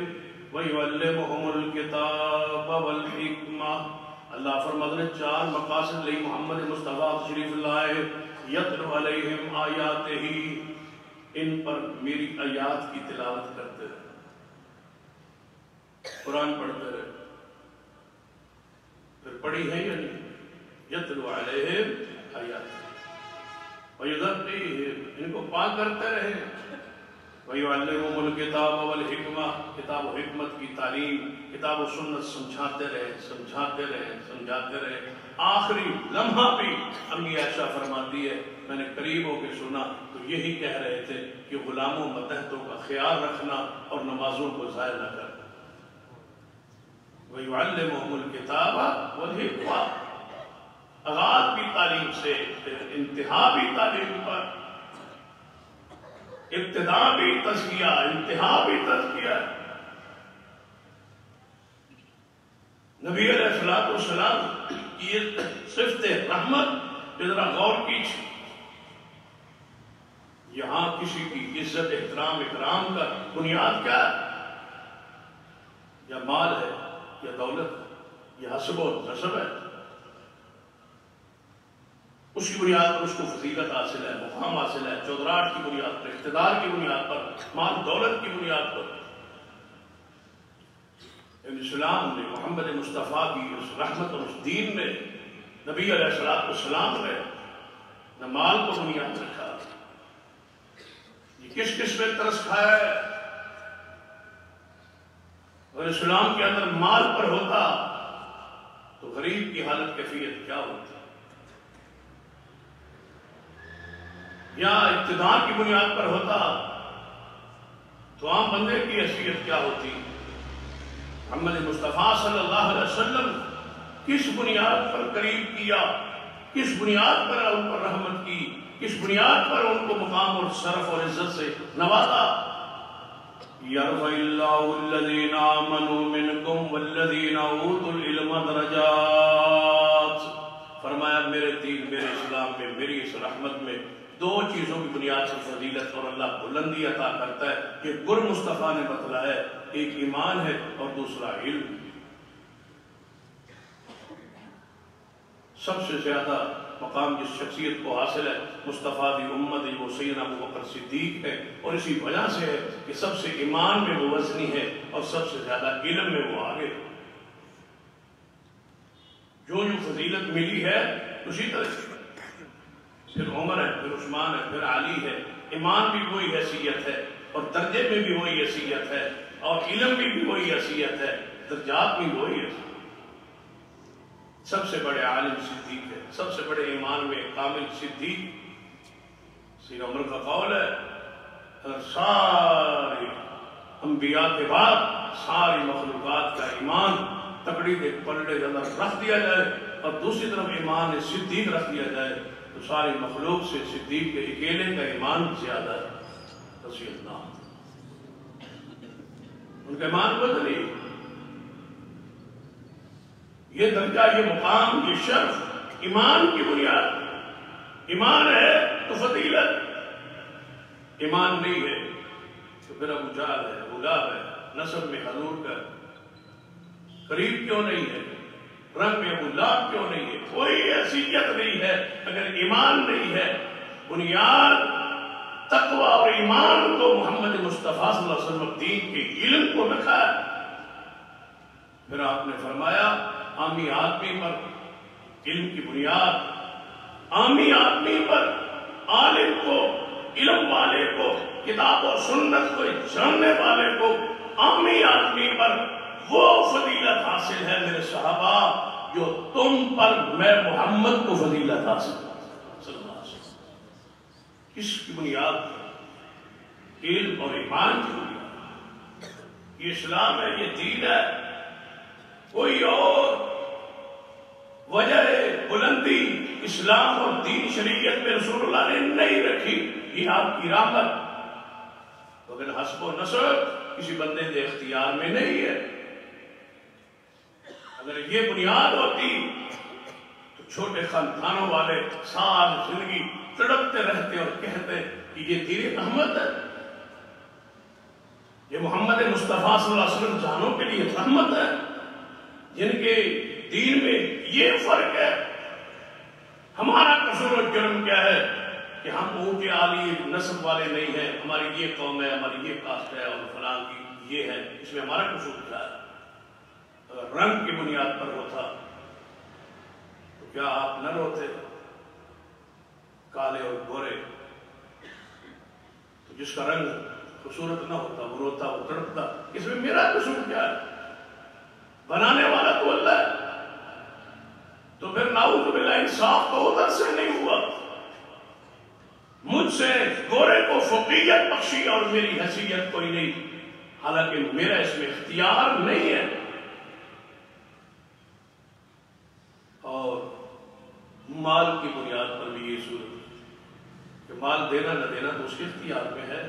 وَيُعَلِّمُهُمُ الْكِتَابَ وَالْحِكْمَةَ۔ اللہ فرماتے ہیں چار مقاصد لئی محمد مصطفیٰ شریف لائے، یتلو علیہم آیاتہ، ان پر میری آیات کی تلاوت کرتے رہے، قرآن پڑھتے رہے، پھر پڑھی ہے یا نہیں؟ یتلو علیہم آیاتہ ویزکیہم، ان کو پاک کرتے رہے، وَيُعَلِّمُهُمُ الْكِتَابَ وَالْحِكْمَةَ، کتاب و حکمت کی تعلیم، کتاب و سنت سمجھاتے رہے، سمجھاتے رہے، سمجھاتے رہے۔ آخری لمحہ بھی امی عائشہ فرماتی ہے میں نے قریب ہو کے سنا تو یہی کہہ رہے تھے کہ غلاموں متحدوں کا خیال رکھنا اور نمازوں کو ضائع نہ کرنا۔ وَيُعَلِّمُهُمُ الْكِتَابَ وَالْحِكْمَةَ، آغاز بھی تعلیم سے، پھر انتہا بھی تعلیم پر، ابتدا بھی تزکیہ، انتہا بھی تزکیہ۔ نبی علیہ السلام کی یہ صفت رحمت ذرا غور کیجیے، یہاں کسی کی عزت احترام اکرام کا بنیاد کیا ہے؟ یا مال ہے، یا دولت ہے، یا حسب و نسب ہے؟ اس کی بنیاد پر اس کو فضیلت حاصل ہے، مقام حاصل ہے، چودراہٹ کی بنیاد پر، اقتدار کی بنیاد پر، مال دولت کی بنیاد پر۔ اسلام نے، محمد مصطفیٰ کی اس رحمت اور اس دین نے، نبی علیہ السلام نے نہ مال کو بنیاد رکھا۔ یہ کس میں ترس کھایا ہے؟ اگر اسلام کے اندر مال پر ہوتا تو غریب کی حالت کیفیت کیا ہوتی؟ یا اقتدار کی بنیاد پر ہوتا تو عام بندے کی حیثیت کیا ہوتی؟ محمد مصطفیٰ صلی اللہ علیہ وسلم کس بنیاد پر قریب کیا، کس بنیاد پر ان پر رحمت کی، کس بنیاد پر ان کو مقام اور شرف اور عزت سے نوازا؟ یرفع اللہ الذین آمنوا منکم والذین اوتوا العلم درجات۔ فرمایا میرے دین، میرے اسلام میں، میری اس رحمت میں دو چیزوں کی بنیاد پر فضیلت اور اللہ بلندی عطا کرتا ہے کہ گر مصطفیٰ نے بتلایا ہے، ایک ایمان ہے اور دوسرا علم۔ سب سے زیادہ مقام جس شخصیت کو حاصل ہے مصطفیٰ دی امت وہ سیدنا ابوبکر صدیق ہے، اور اسی وجہ سے ہے کہ سب سے ایمان میں وہ وزنی ہے اور سب سے زیادہ علم میں وہ آگے۔ جو فضیلت ملی ہے اسی طرح پھر عمر ہے، پھر عثمان ہے، پھر علی ہے۔ ایمان بھی وہی حیثیت ہے اور درجے میں بھی وہی حیثیت ہے اور علم میں بھی وہی حیثیت ہے، درجات میں وہی حیثیت۔ سب سے بڑے عالم صدیق ہے، سب سے بڑے ایمان میں کامل صدیق۔ سیدنا عمر کا قول ہے اگر سارے انبیاء کے بعد ساری مخلوقات کا ایمان تکڑی کے پلڑے کے اندر رکھ دیا جائے اور دوسری طرف ایمان صدیق رکھ دیا جائے تو ساری مخلوق سے صدیق کے اکیلے کا ایمان زیادہ ہے۔ رضی اللہ ان کا ایمان بدلی، یہ درجہ، یہ مقام، یہ شرف ایمان کی بنیاد۔ ایمان ہے تو فضیلت، ایمان نہیں ہے تو پھر ابو جہل ہے، ابو لہب ہے، نسب میں حضور کا قریب کیوں نہیں ہے، رنگ میں ابو لہب کیوں نہیں ہے، کوئی حیثیت نہیں ہے اگر ایمان نہیں ہے۔ بنیاد تقوی اور ایمان کو محمد مصطفیٰ صلی اللہ علیہ وسلم دین کے علم کو رکھا ہے۔ پھر آپ نے فرمایا عامی آدمی پر علم کی بنیاد، عامی آدمی پر، عالم کو، علم والے کو، کتاب و سنت کو جاننے والے کو، عامی آدمی پر وہ فضیلت حاصل ہے میرے صحابہ جو تم پر میں محمد کو فضیلت حاصل صلی اللہ علیہ وسلم۔ کس کی بنیاد پر؟ علم اور ایمان کی بنیاد۔ یہ اسلام ہے، یہ دین ہے، کوئی اور وجہ بلندی اسلام اور دین شریعت میں رسول اللہ نے نہیں رکھی۔ یہ آپ کی رحمت اگر حسب و نسب کسی بندے کے اختیار میں نہیں ہے۔ اگر یہ بنیاد ہوتی تو چھوٹے خاندانوں والے ساری زندگی تڑپتے رہتے اور کہتے کہ یہ دین رحمت ہے، یہ محمد مصطفیٰ صلی اللہ علیہ وسلم جانوں کے لیے رحمت ہے، جن کے دین میں یہ فرق ہے۔ ہمارا قصور و جرم کیا ہے کہ ہم اونچے عالی نسب والے نہیں ہیں، ہماری یہ قوم ہے، ہماری یہ کاسٹ ہے اور فلاں کی یہ ہے، اس میں ہمارا قصور کیا ہے؟ اگر رنگ کی بنیاد پر ہوتا تو کیا آپ نہ روتے؟ کالے اور گورے، تو جس کا رنگ خوبصورت نہ ہوتا وہ روتا، وہ تڑپتا، اس میں میرا قصور کیا ہے؟ بنانے والا تو اللہ ہے۔ تو پھر نعوذ باللہ انصاف تو ادھر سے نہیں ہوا، مجھ سے گورے کو فوقیت بخشی اور میری حیثیت کوئی نہیں، حالانکہ میرا اس میں اختیار نہیں ہے۔ اور مال کی بنیاد پر بھی یہ صورت کہ مال دینا نہ دینا تو اس کے اختیار میں ہے،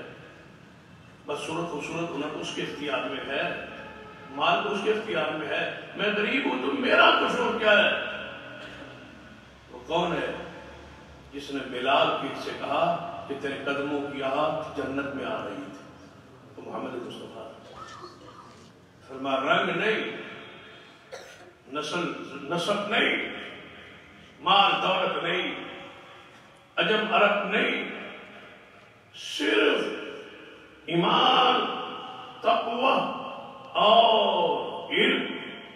بس صورت خوبصورت ہونا تو اس کے اختیار میں ہے، مال تو اس کے اختیار میں ہے۔ میں غریب ہوں تو میرا قصور کیا ہے؟ وہ کون ہے جس نے بلال سے کہا کہ تیرے قدموں کی آگ جنت میں آ رہی تھی. تو محمد مصطفیٰ فرما رنگ نہیں، نسب نہیں، مال دولت نہیں، عجم عرب نہیں، صرف ایمان، تقوی اور علم،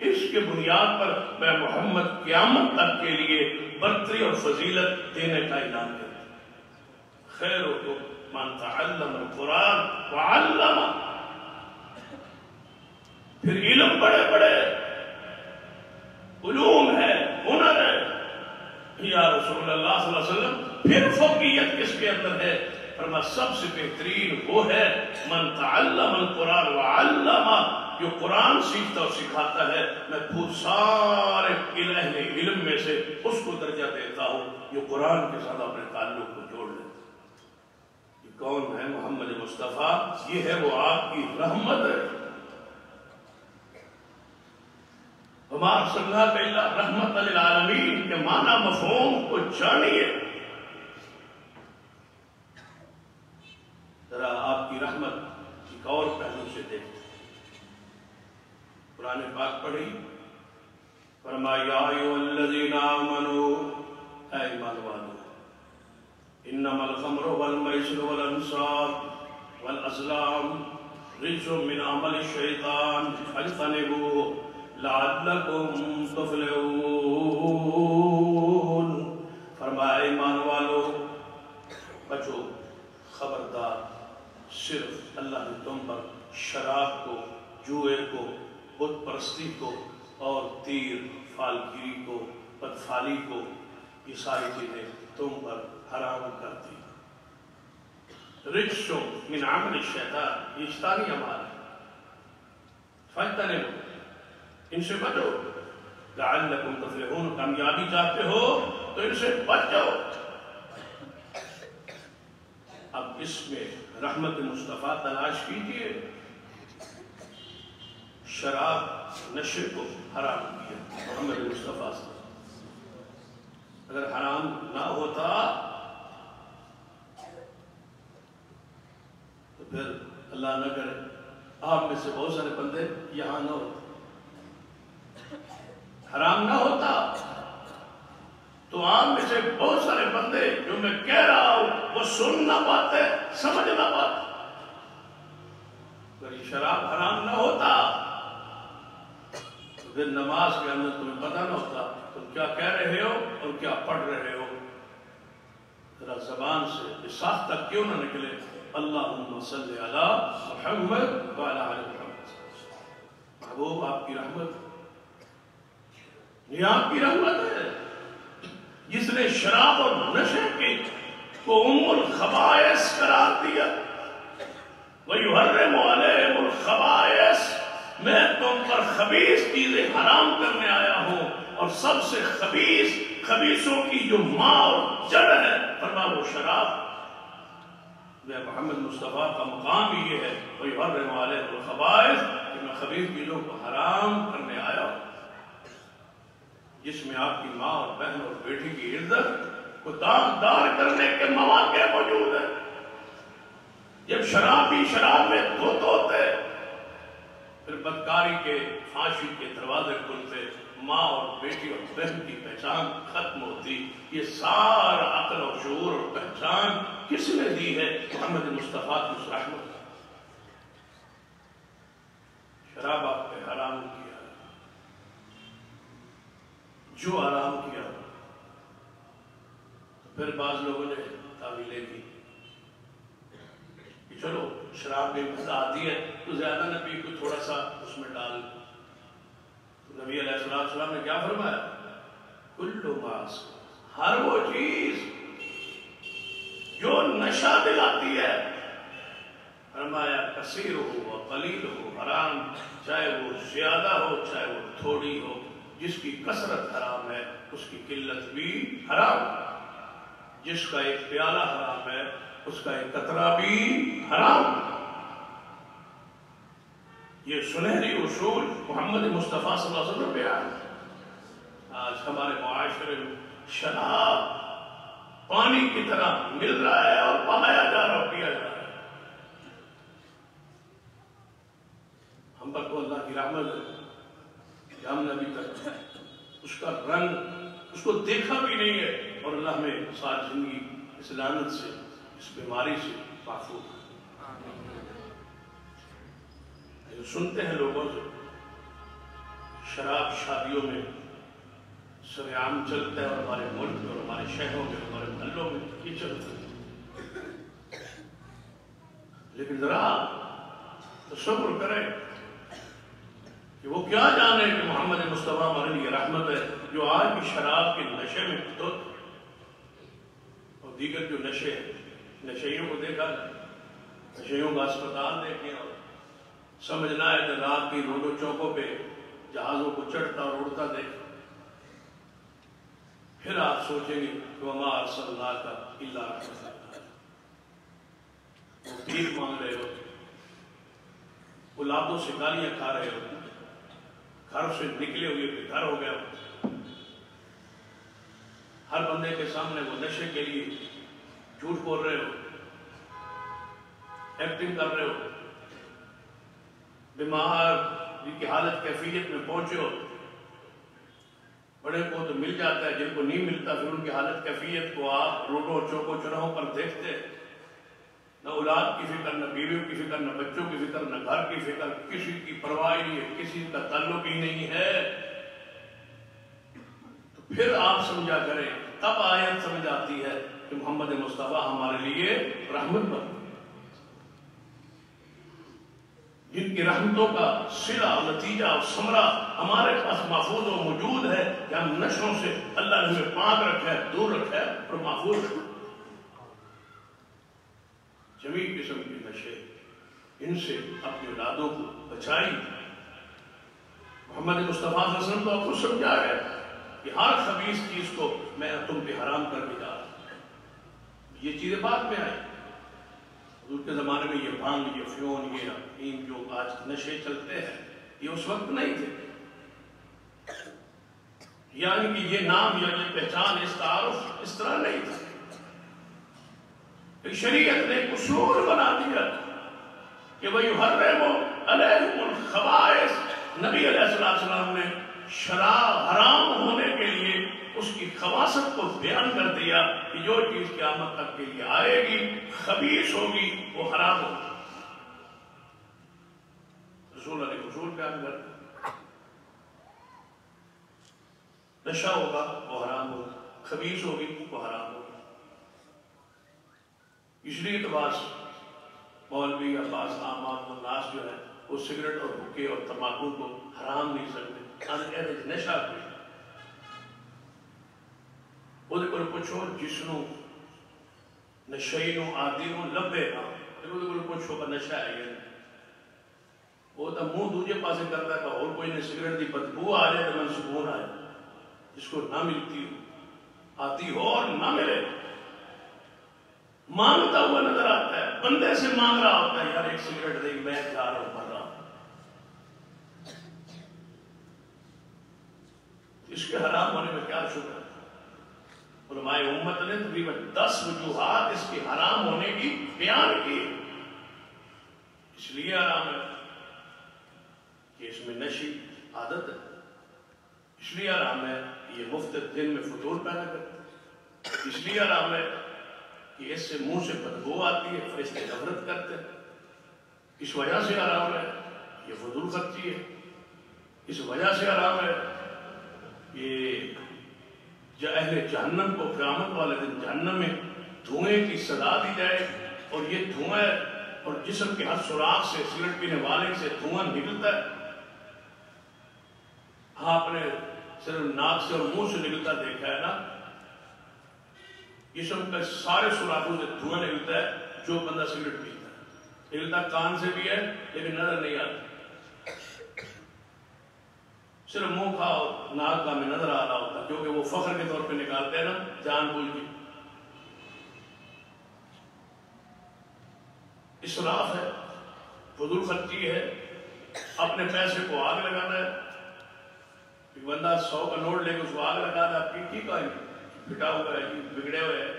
اس کے بنیاد پر میں محمد قیامت تک کے لیے برتری اور فضیلت دینے کا اعلان کرتا ہوں. خیرکم من تعلم القرآن وعلمہ. پھر علم بڑے بڑے علوم ہے، ہنر ہے. یا رسول اللہ صلی اللہ علیہ وسلم پھر فقیت کس کے اندر ہے؟ فرما سب سے بہترین وہ ہے من تعلم القرآن وعلمہ، جو قرآن سیکھتا اور سکھاتا ہے. میں خود سارے اہل علم میں سے اس کو درجہ دیتا ہوں جو قرآن کے ساتھ اپنے تعلق کو جوڑ لے. یہ کون ہے؟ محمد مصطفیٰ. یہ ہے وہ آپ کی رحمت ہے. وما ارسلناک الا رحمت للعالمین کے معنی مفہوم کو جانیے. ذرا آپ کی رحمت ایک اور پہلو سے دیکھتے. قرآن پاک پڑھی، فرمایا یا ایھا الذین آمنوا، اے ایمان والو، انما الخمر والمیسر والانصاب والازلام رجس من عمل الشیطان فاجتنبوہ لعلکم تفلحون. فرمایا ایمان والو بچو، خبردار، صرف اللہ نے تم پر شراب کو، جوئے کو، بت پرستی کو اور تیر، فالگیری کو، بدفالی کو، یہ ساری چیزیں تم پر حرام کر دی. رجس من عمل الشیطان، یہ شیطانی اعمال ہے. فاجتنبوہ، ان سے بچو. لعلکم تفلحون، کامیابی چاہتے ہو تو ان سے بچ جاؤ. اب اس میں رحمت مصطفیٰ تلاش کیجئے. شراب، نشے کو حرام کیا محمد مصطفیٰ سے. اگر حرام نہ ہوتا تو پھر اللہ نہ کرے آپ میں سے بہت سارے بندے یہاں نہ ہوتے. حرام نہ ہوتا تو آپ میں سے بہت سارے بندے جو میں کہہ رہا ہوں وہ سن نہ پاتے، سمجھ نہ پاتے. اگر یہ شراب حرام نہ ہوتا تو پھر نماز کے اندر تمہیں پتہ نہ ہوتا تم کیا کہہ رہے ہو اور کیا پڑھ رہے ہو. ذرا زبان سے یہ ساختہ کیوں نہ نکلے اللہم صلی علی محمد وعلی آل محمد. محبوب آپ کی رحمت، یہ آپ کی رحمت ہے جس نے شراب اور نشے کی کو ام الخبائث قرار دیا. وَيُحَرِّمُ عَلَيْهِمُ الْخَبَائِثَ، میں تم پر خبیث چیزیں حرام کرنے آیا ہوں، اور سب سے خبیثوں کی جو ماں اور جڑ ہے فرما وہ شراب. میں محمد مصطفیٰ کا مقام ہی یہ ہے وَيُحَرِّمُ عَلَيْهِمُ الْخَبَائِثَ کہ میں خبیث چیزوں کو حرام کرنے آیا ہوں. جس میں آپ کی ماں اور بہن اور بیٹی کی عزت کو داغدار کرنے کے مواقع موجود ہیں. جب شرابی شراب میں دھوت ہوتے پھر بدکاری کے پھانسی کے دروازے کھلتے، ماں اور بیٹی اور بہن کی پہچان ختم ہوتی. یہ سارا عقل اور شعور اور پہچان کس نے دی ہے؟ محمد مصطفیٰ کی رحمت. شراب آپ پہ حرام کیا، جو آرام کیا. پھر بعض لوگوں نے تعویلیں کی کہ چلو شراب میں مزہ آتی ہے تو زیادہ نہ پی، کو تھوڑا سا اس میں ڈال. تو نبی علیہ السلام نے کیا فرمایا؟ کل ماس، ہر وہ چیز جو نشہ دلاتی ہے، فرمایا کثیر ہو و قلیل ہو حرام، چاہے وہ زیادہ ہو چاہے وہ تھوڑی ہو. جس کی کثرت حرام ہے اس کی قلت بھی حرام. جس کا ایک پیالہ حرام ہے اس کا ایک قطرہ بھی حرام. یہ سنہری اصول محمد مصطفیٰ صلی اللہ علیہ وسلم پہ آئے. آج ہمارے معاشرے میں شراب پانی کی طرح مل رہا ہے اور پایا جا رہا اور پیا جا رہا ہے. ہم پر تو اللہ کی رحمت ہے کہ ہم نے ابھی تک اس کا رنگ اس کو دیکھا بھی نہیں ہے، اور اللہ میں ساری زندگی اس لعنت سے، اس بیماری سے محفوظ ہے. جو سنتے ہیں لوگوں سے شراب شادیوں میں سر عام چلتا ہے، اور ہمارے ملک میں اور ہمارے شہروں میں ہمارے محلوں میں یہ چلتا ہے، لیکن ذرا تصور کریں کہ وہ کیا جانے کہ محمد مصطفیٰ ہمارے لیے رحمت ہے، جو آج بھی شراب کے نشے میں اور دیگر جو نشے ہیں، نشیوں کو دیکھا، نشیوں کا اسپتال دیکھیں، اور سمجھنا ہے کہ رات کی روڈوں چوکوں پہ جہازوں کو چڑھتا اور اڑتا دیکھ، پھر آپ سوچیں گے کہ وما ارسلناک الا رحمۃ للعالمین. وہ بھیک مانگ رہے ہو، گلابوں سے گالیاں کھا رہے ہو، گھر سے نکلے ہوئے پہ گھر ہو گیا ہو، ہر بندے کے سامنے وہ نشے کے لیے جھوٹ بول رہے ہو، ایکٹنگ کر رہے ہو، بیمار کی حالت کیفیت میں پہنچے ہو. بڑے کو تو مل جاتا ہے، جن کو نہیں ملتا پھر ان کی حالت کیفیت کو آپ روڈوں چوکوں چوراہوں پر دیکھتے، نہ اولاد کی فکر، نہ بیویوں کی فکر، نہ بچوں کی فکر، نہ گھر کی فکر، کسی کی پرواہ نہیں ہے، کسی کا تعلق ہی نہیں ہے. تو پھر آپ سمجھا کریں، تب آیت سمجھ آتی ہے کہ محمد مصطفیٰ ہمارے لیے رحمت بن، جن کی رحمتوں کا صلہ، نتیجہ اور ثمرہ ہمارے پاس محفوظ و موجود ہے کہ ہم نشوں سے اللہ نے ہمیں پاک رکھا ہے، دور رکھا ہے اور محفوظ رکھا ہے. جمیع قسم کے نشے، ان سے اپنی اولادوں کو بچائی. محمد مصطفیٰ صلی اللہ علیہ وسلم تو آپ کو سمجھا ہے کہ ہر خبیث چیز کو میں تم پہ حرام کر کے جا رہا ہوں. یہ چیزیں بعد میں آئی، حضور کے زمانے میں یہ بھانگ، یہ فیون، یہ افیم جو آج نشے چلتے ہیں، یہ اس وقت نہیں تھے. یعنی کہ یہ نام یا یہ پہچان، اس تعارف اس طرح نہیں تھا. شریعت نے ایک اصول بنا دیا کہ وَيُحَرِّمُ عَلَيْهِمُ الْخَبَائِثَ. نبی علیہ السلام نے شراب حرام ہونے کے لیے اس کی خباثت کو بیان کر دیا کہ جو چیز قیامت تک کے لیے آئے گی، خبیث ہوگی، وہ حرام ہوگی. رسول علیہ اصول بیان کر دیا، نشہ ہوگا وہ حرام ہوگا، خبیث ہوگی وہ حرام ہوگی. اس لیے تو بعض مولوی یا بعض عام الناس جو ہے وہ سگریٹ اور حقے اور تمباکو کو حرام نہیں سکتے، نشہ کوئی وہ کو پوچھو جسنوں نشئی نو آدی نو لبے نا وہ پوچھو کا نشہ ہے یہ وہ تو منہ دوجے پاسے کرتا ہے کہ اور کوئی نے سگریٹ دی بدبو آ جائے تو من سکون آئے، جس کو نہ ملتی ہو، آتی ہو اور نہ ملے، مانگتا ہوا نظر آتا ہے، بندے سے مانگ رہا ہوتا ہے، یار ایک سگریٹ دے، میں جا رہا ہوں مر رہا ہوں. اس کے حرام ہونے میں کیا شبہ ہے؟ علماء امت نے تقریباً 10 وجوہات اس کے حرام ہونے کی بیان کی. اس لیے حرام ہے کہ اس میں نشی عادت ہے، اس لیے حرام ہے کہ یہ مفت دن میں فضول پیدا کرتا ہے، اس لیے حرام ہے کہ اس سے منہ سے بدبو آتی ہے، فرشتے نفرت کرتے ہیں، اس وجہ سے حرام ہے یہ فضول خرچی ہے، اس وجہ سے حرام ہے یہ اہل جہنم کو قیامت والے دن جہنم میں دھوئیں کی سزا دی جائے، اور یہ دھواں اور جسم کے ہر سوراخ سے سگریٹ پینے والے سے دھواں نکلتا ہے. آپ نے صرف ناک سے اور منہ سے نکلتا دیکھا ہے نا، جسم کے سارے سوراخوں سے دھواں نکلتا ہے جو بندہ سگریٹ پیتا ہے. نکلتا کان سے بھی ہے لیکن نظر نہیں آتا، صرف منہ کھاؤ ناک کا میں نظر آ رہا ہوتا، کیونکہ وہ فخر کے طور پہ نکالتے ہیں نا جان بوجھ کے. اسراف ہے، فضول خرچی ہے، اپنے پیسے کو آگ لگانا ہے. ایک بندہ 100 کا نوٹ لے کے اس کو آگ لگا دے، آپ کی کا پھٹا ہوا ہے، بگڑے ہوئے ہے،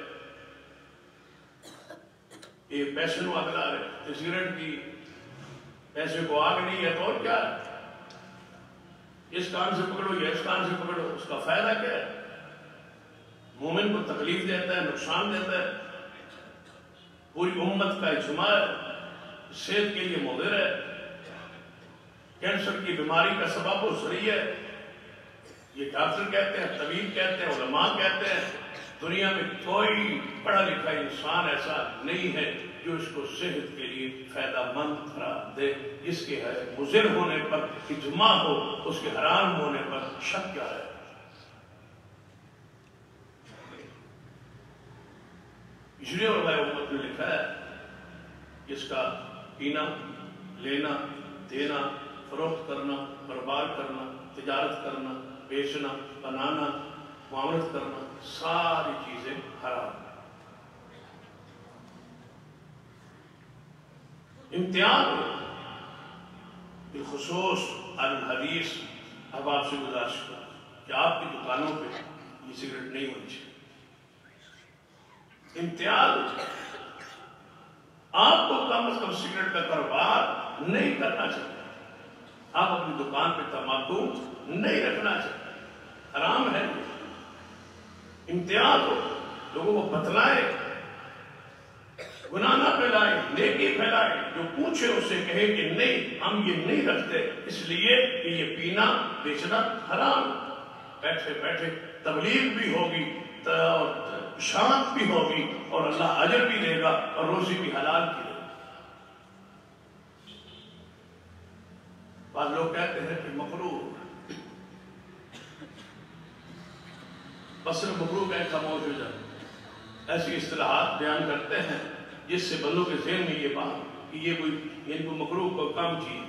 یہ پیسے نو آگ لا رہے تو سگریٹ کی پیسے کو آگ نہیں ہے تو اور کیا ہے؟ اس کان سے پکڑو یا اس کان سے پکڑو، اس کا فائدہ کیا ہے؟ مومن کو تکلیف دیتا ہے، نقصان دیتا ہے، پوری امت کا اجماع ہے، صحت کے لیے مضر ہے، کینسر کی بیماری کا سبب و ذریعہ ہے، یہ ڈاکٹر کہتے ہیں، طبیب کہتے ہیں، علماء کہتے ہیں۔ دنیا میں کوئی پڑھا لکھا انسان ایسا نہیں ہے جو اس کو صحت کے لیے فائدہ مند قرار دے، جس کے مضر ہونے پر اجماع ہو، اس کے حرام ہونے پر شک کیا ہے؟ اس لیے علماء امت نے لکھا ہے اس کا پینا، لینا، دینا، فروخت کرنا، کاروبار کرنا، تجارت کرنا، بیچنا، بنانا، معاملت کرنا، ساری چیزیں حرام ہیں۔ امتحان بالخصوص الحدیث اب آپ سے گزارش کروں کہ آپ کی دکانوں پہ یہ سگریٹ نہیں ہونی چاہیے۔ امتیاز آپ کو کم از کم سگریٹ کا کاروبار نہیں کرنا چاہیے، آپ اپنی دکان پہ تمباکو نہیں رکھنا چاہیے، حرام ہے۔ امتیاز ہو، لوگوں کو بتلائے، گناہ نہ پھیلائے، نیکی پھیلائے، جو پوچھے اس سے کہے کہ نہیں ہم یہ نہیں رکھتے اس لیے کہ یہ پینا بیچنا حرام۔ بیٹھے بیٹھے تبلیغ بھی ہوگی اور شانت بھی ہوگی اور اللہ اجر بھی دے گا اور روزی بھی حلال کی دے گا۔ بعض لوگ کہتے ہیں کہ مکروہ، بس مکروہ کا ایک خاموش ہو جائے، ایسی اصطلاحات بیان کرتے ہیں جس سے بندوں کے ذہن میں یہ بات کہ یہ کوئی یعنی کوئی مکروہ کو کم چیز۔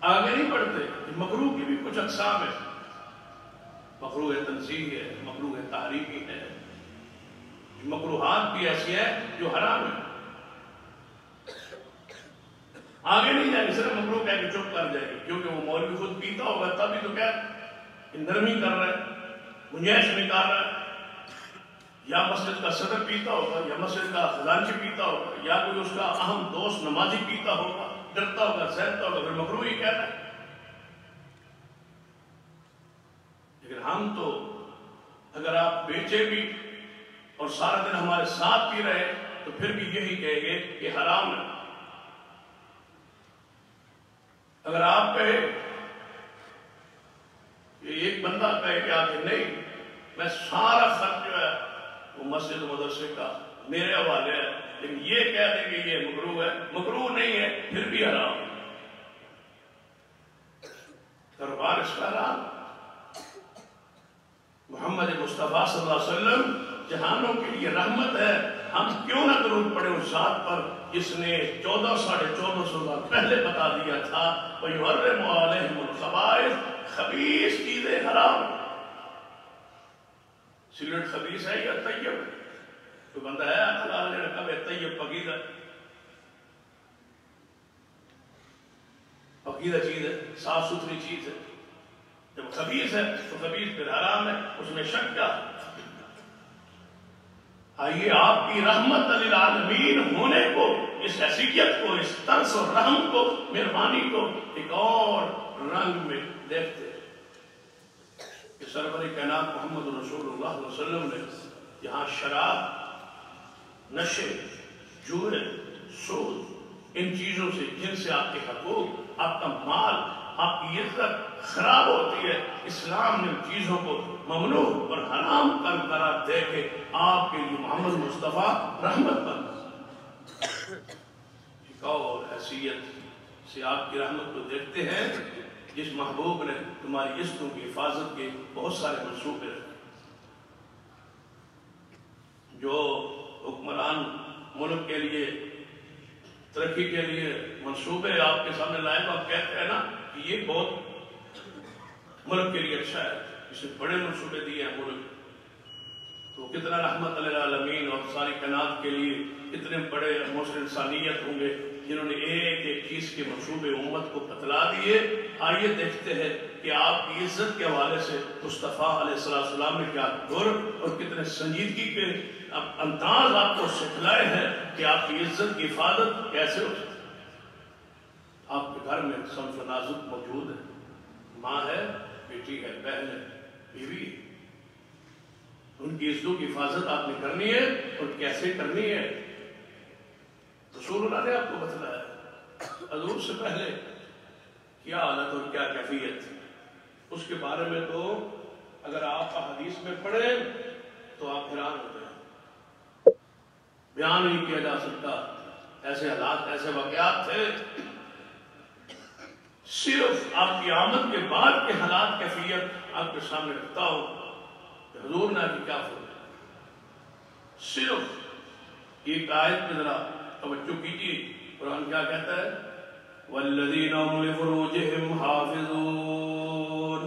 آگے نہیں بڑھتے کہ مکروہ کی بھی کچھ اقسام ہے، مکروہ تنزیہی ہے، مکروہ تحریمی ہے، مکروہات بھی ایسی ہے جو حرام ہے۔ آگے نہیں جائے، صرف مکروہ کہہ کے چپ کر جائے گی، کیونکہ وہ مولوی خود پیتا ہوگا تبھی تو کیا نرمی کر رہا ہے، گنجائش نکال رہا ہے، یا مسجد کا صدر پیتا ہوگا، یا مسجد کا خزانچی پیتا ہوگا، یا کوئی اس کا اہم دوست نمازی پیتا ہوگا، ڈرتا ہوگا، سہتا ہوگا، پھر مکروہ ہی کہتا ہے۔ لیکن ہم تو اگر آپ بیچے بھی اور سارا دن ہمارے ساتھ پی رہے تو پھر بھی یہی کہیں گے کہ حرام ہے۔ اگر آپ کہے کہ ایک بندہ کہے کہ آگے نہیں میں سارا خرچ جو ہے وہ مسجد مدرسے کا میرے حوالے ہے، لیکن یہ کہہ دیں کہ یہ مکروہ ہے، مکروہ نہیں ہے پھر بھی حرام ہے، کاروبار اس کا حرام۔ محمد مصطفیٰ صلی اللہ علیہ وسلم جہانوں کے لیے رحمت ہے، ہم کیوں نہ درود پڑھیں اس ذات پر جس نے 1400 سال پہلے بتا دیا تھا وَيُحَرِّمُ عَلَيْهِمُ الْخَبَائِثَ، خبیث چیزیں حرام۔ سگریٹ خبیث ہے یا طیب ہے؟ تو بندہ ہے حلال نے رکھا ہے، طیب پکیدہ، پکیدہ چیز ہے، صاف ستھری چیز ہے۔ جب خبیث ہے تو خبیث پھر حرام ہے، اس میں شک کیا؟ آئیے آپ کی رحمت للعالمین ہونے کو، اس حیثیت کو، اس ترس اور رحم کو، مہربانی کو ایک اور رنگ میں دیکھتے ہیں کہ سرور کائنات محمد رسول اللہ صلی اللہ علیہ وسلم نے یہاں شراب، نشے، جوئے، سود، ان چیزوں سے جن سے آپ کے حقوق، آپ کا مال، آپ کی عزت خراب ہوتی ہے، اسلام نے ان چیزوں کو ممنوع اور حرام قرار دے کے آپ کے لیے محمد مصطفیٰ رحمت بن۔ ایک اور حیثیت سے آپ کی رحمت کو دیکھتے ہیں جس محبوب نے تمہاری عزتوں کی حفاظت کے بہت سارے منصوبے رکھے، جو حکمران ملک کے لیے ترقی کے لیے منصوبے آپ کے سامنے لائے تو آپ کہتے ہیں نا کہ یہ بہت ملک کے لیے اچھا ہے، اس نے بڑے منصوبے دیے ہیں ملک، تو کتنا رحمت للعالمین اور ساری کائنات کے لیے کتنے بڑے محسن انسانیت ہوں گے جنہوں نے ایک ایک چیز کے منصوبے امت کو بتلا دیے. آئیے دیکھتے ہیں کہ آپ کی عزت کے حوالے سے مصطفیٰ علیہ السلام نے کیا گر اور کتنے سنجیدگی کے انداز آپ کو سکھلائے ہیں کہ آپ کی عزت کی حفاظت کیسے ہو سکتی. آپ کے گھر میں صنف نازک موجود ہے, ماں ہے, بیٹی ہے, بہن ہے, بیوی ہے. ان کی عزتوں کی حفاظت آپ نے کرنی ہے اور کیسے کرنی ہے رسول اللہ نے آپ کو بتلایا. حضور سے پہلے کیا حالت اور کیا کیفیت اس کے بارے میں تو اگر آپ حدیث میں پڑھیں تو آپ حیران ہوتے ہیں, بیان نہیں کیا جا سکتا. ایسے حالات ایسے واقعات تھے. صرف آپ کی آمد کے بعد کے حالات کیفیت آپ کے سامنے رکھتا ہوں کہ حضور نے آپ کی کیا فرمایا. صرف ایک آیت میں ذرا توجہ کیجیے. قرآن کیا کہتا ہے؟ والذین هم لفروجهم حافظون.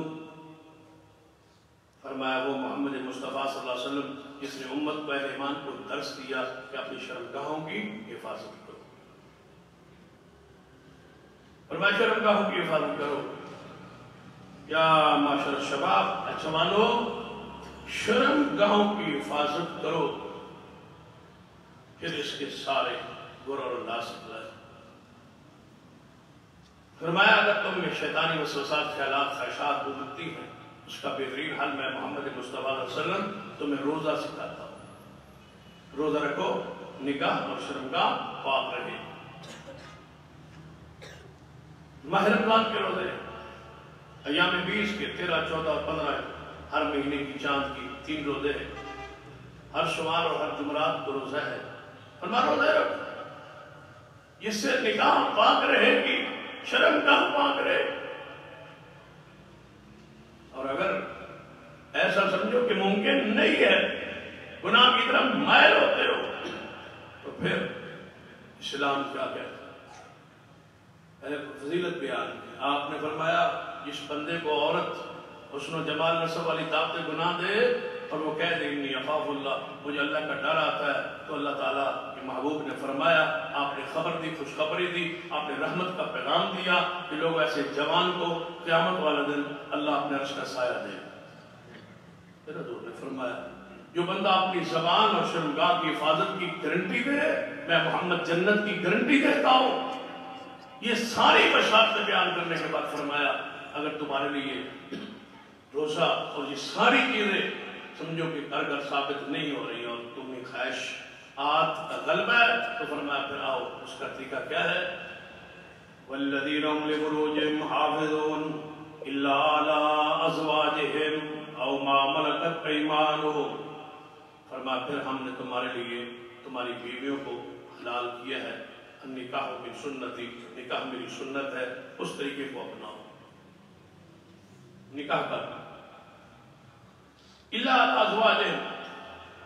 فرمایا وہ محمد مصطفیٰ صلی اللہ علیہ وسلم جس نے امت کو اہل ایمان کو درس دیا کہ اپنی شرمگاہوں کی حفاظت کرو. فرمایا شرمگاہوں کی حفاظت کرو. یا معاشر الشباب, اچھا مانو شرمگاہوں کی حفاظت کرو. پھر اس کے سارے گر اور انداز سکھلائے. فرمایا اگر تم میں شیطانی وسوسات, خیالات, خواہشات گزرتی ہیں, اس کا بہترین حل میں محمد مصطفیٰ علیہ وسلم تمہیں روزہ سکھاتا ہوں. روزہ رکھو, نگاہ اور شرمگاہ پاک رہے. ماہ رمضان کے روزے ایام 20 کے 13, 14 اور 15 ہر مہینے کی چاند کی 3 روزے ہیں. ہر شمار اور ہر جمعرات کو روزہ ہے. فرمایا روزے رکھو جس سے نگاہ پاک رہے گی, شرمگاہ پاک رہے. اور اگر ایسا سمجھو کہ ممکن نہیں ہے, گناہ کی طرف مائل ہوتے ہو, تو پھر اسلام کیا کہتا ہے؟ فضیلت بیان کی. آپ نے فرمایا جس بندے کو عورت حسن و جمال نسب والی طاقت گناہ دے اور وہ کہہ دے انی اخاف اللہ, مجھے اللہ کا ڈر آتا ہے, تو اللہ تعالیٰ کے محبوب نے فرمایا, آپ نے خبر دی, خوشخبری دی, آپ نے رحمت کا پیغام دیا کہ لوگ ایسے جوان کو قیامت والا دن اللہ اپنے عرش کا سایہ دے. پھر حضور نے فرمایا جو بندہ اپنی زبان اور شرمگاہ کی حفاظت کی گارنٹی دے, میں محمد جنت کی گارنٹی دیتا ہوں. یہ ساری بشارتیں بیان کرنے کے بعد فرمایا اگر تمہارے لیے روزہ اور یہ ساری چیزیں سمجھو کہ کارگر ثابت نہیں ہو رہی اور تمہیں خواہش آت کا غلبہ ہے, تو فرمایا پھر آؤ اس کا طریقہ کیا ہے؟ والذین هم لفروجهم حافظون الا علی ازواجهم او ما ملکت ایمانهم. فرمایا پھر ہم نے تمہارے لیے تمہاری بیویوں کو حلال کیا ہے. نکاح کی سنتی, نکاح میری سنت ہے, اس طریقے کو اپناؤ, نکاح کرنا. الا علی ازواجهم,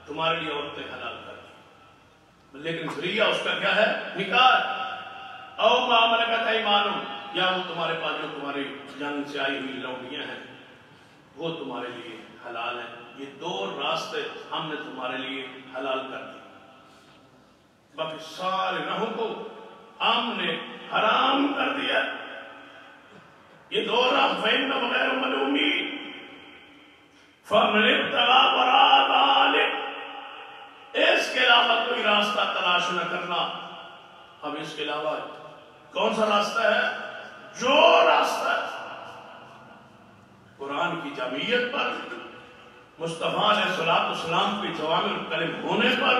تمہارے لیے عورتیں حلال کر دی, لیکن ذریعہ اس کا کیا ہے؟ نکاح. او ما ملکت ایمانہم, یا وہ تمہارے پاس جو تمہاری جان سے آئی ہوئی لونڈیاں ہیں وہ تمہارے لیے حلال ہیں. یہ 2 راستے ہم نے تمہارے لیے حلال کر دی. باقی سارے راہوں کو ہم نے حرام کر دیا. یہ 2 راہ فإنهم غیر ملومین فمن ابتغى وراء ذلك, اس کے علاوہ کوئی راستہ تلاش نہ کرنا. اب اس کے علاوہ کون سا راستہ ہے؟ جو راستہ قرآن کی جامعیت پر, مصطفیٰ علیہ السلام کی جوامع الکلم ہونے پر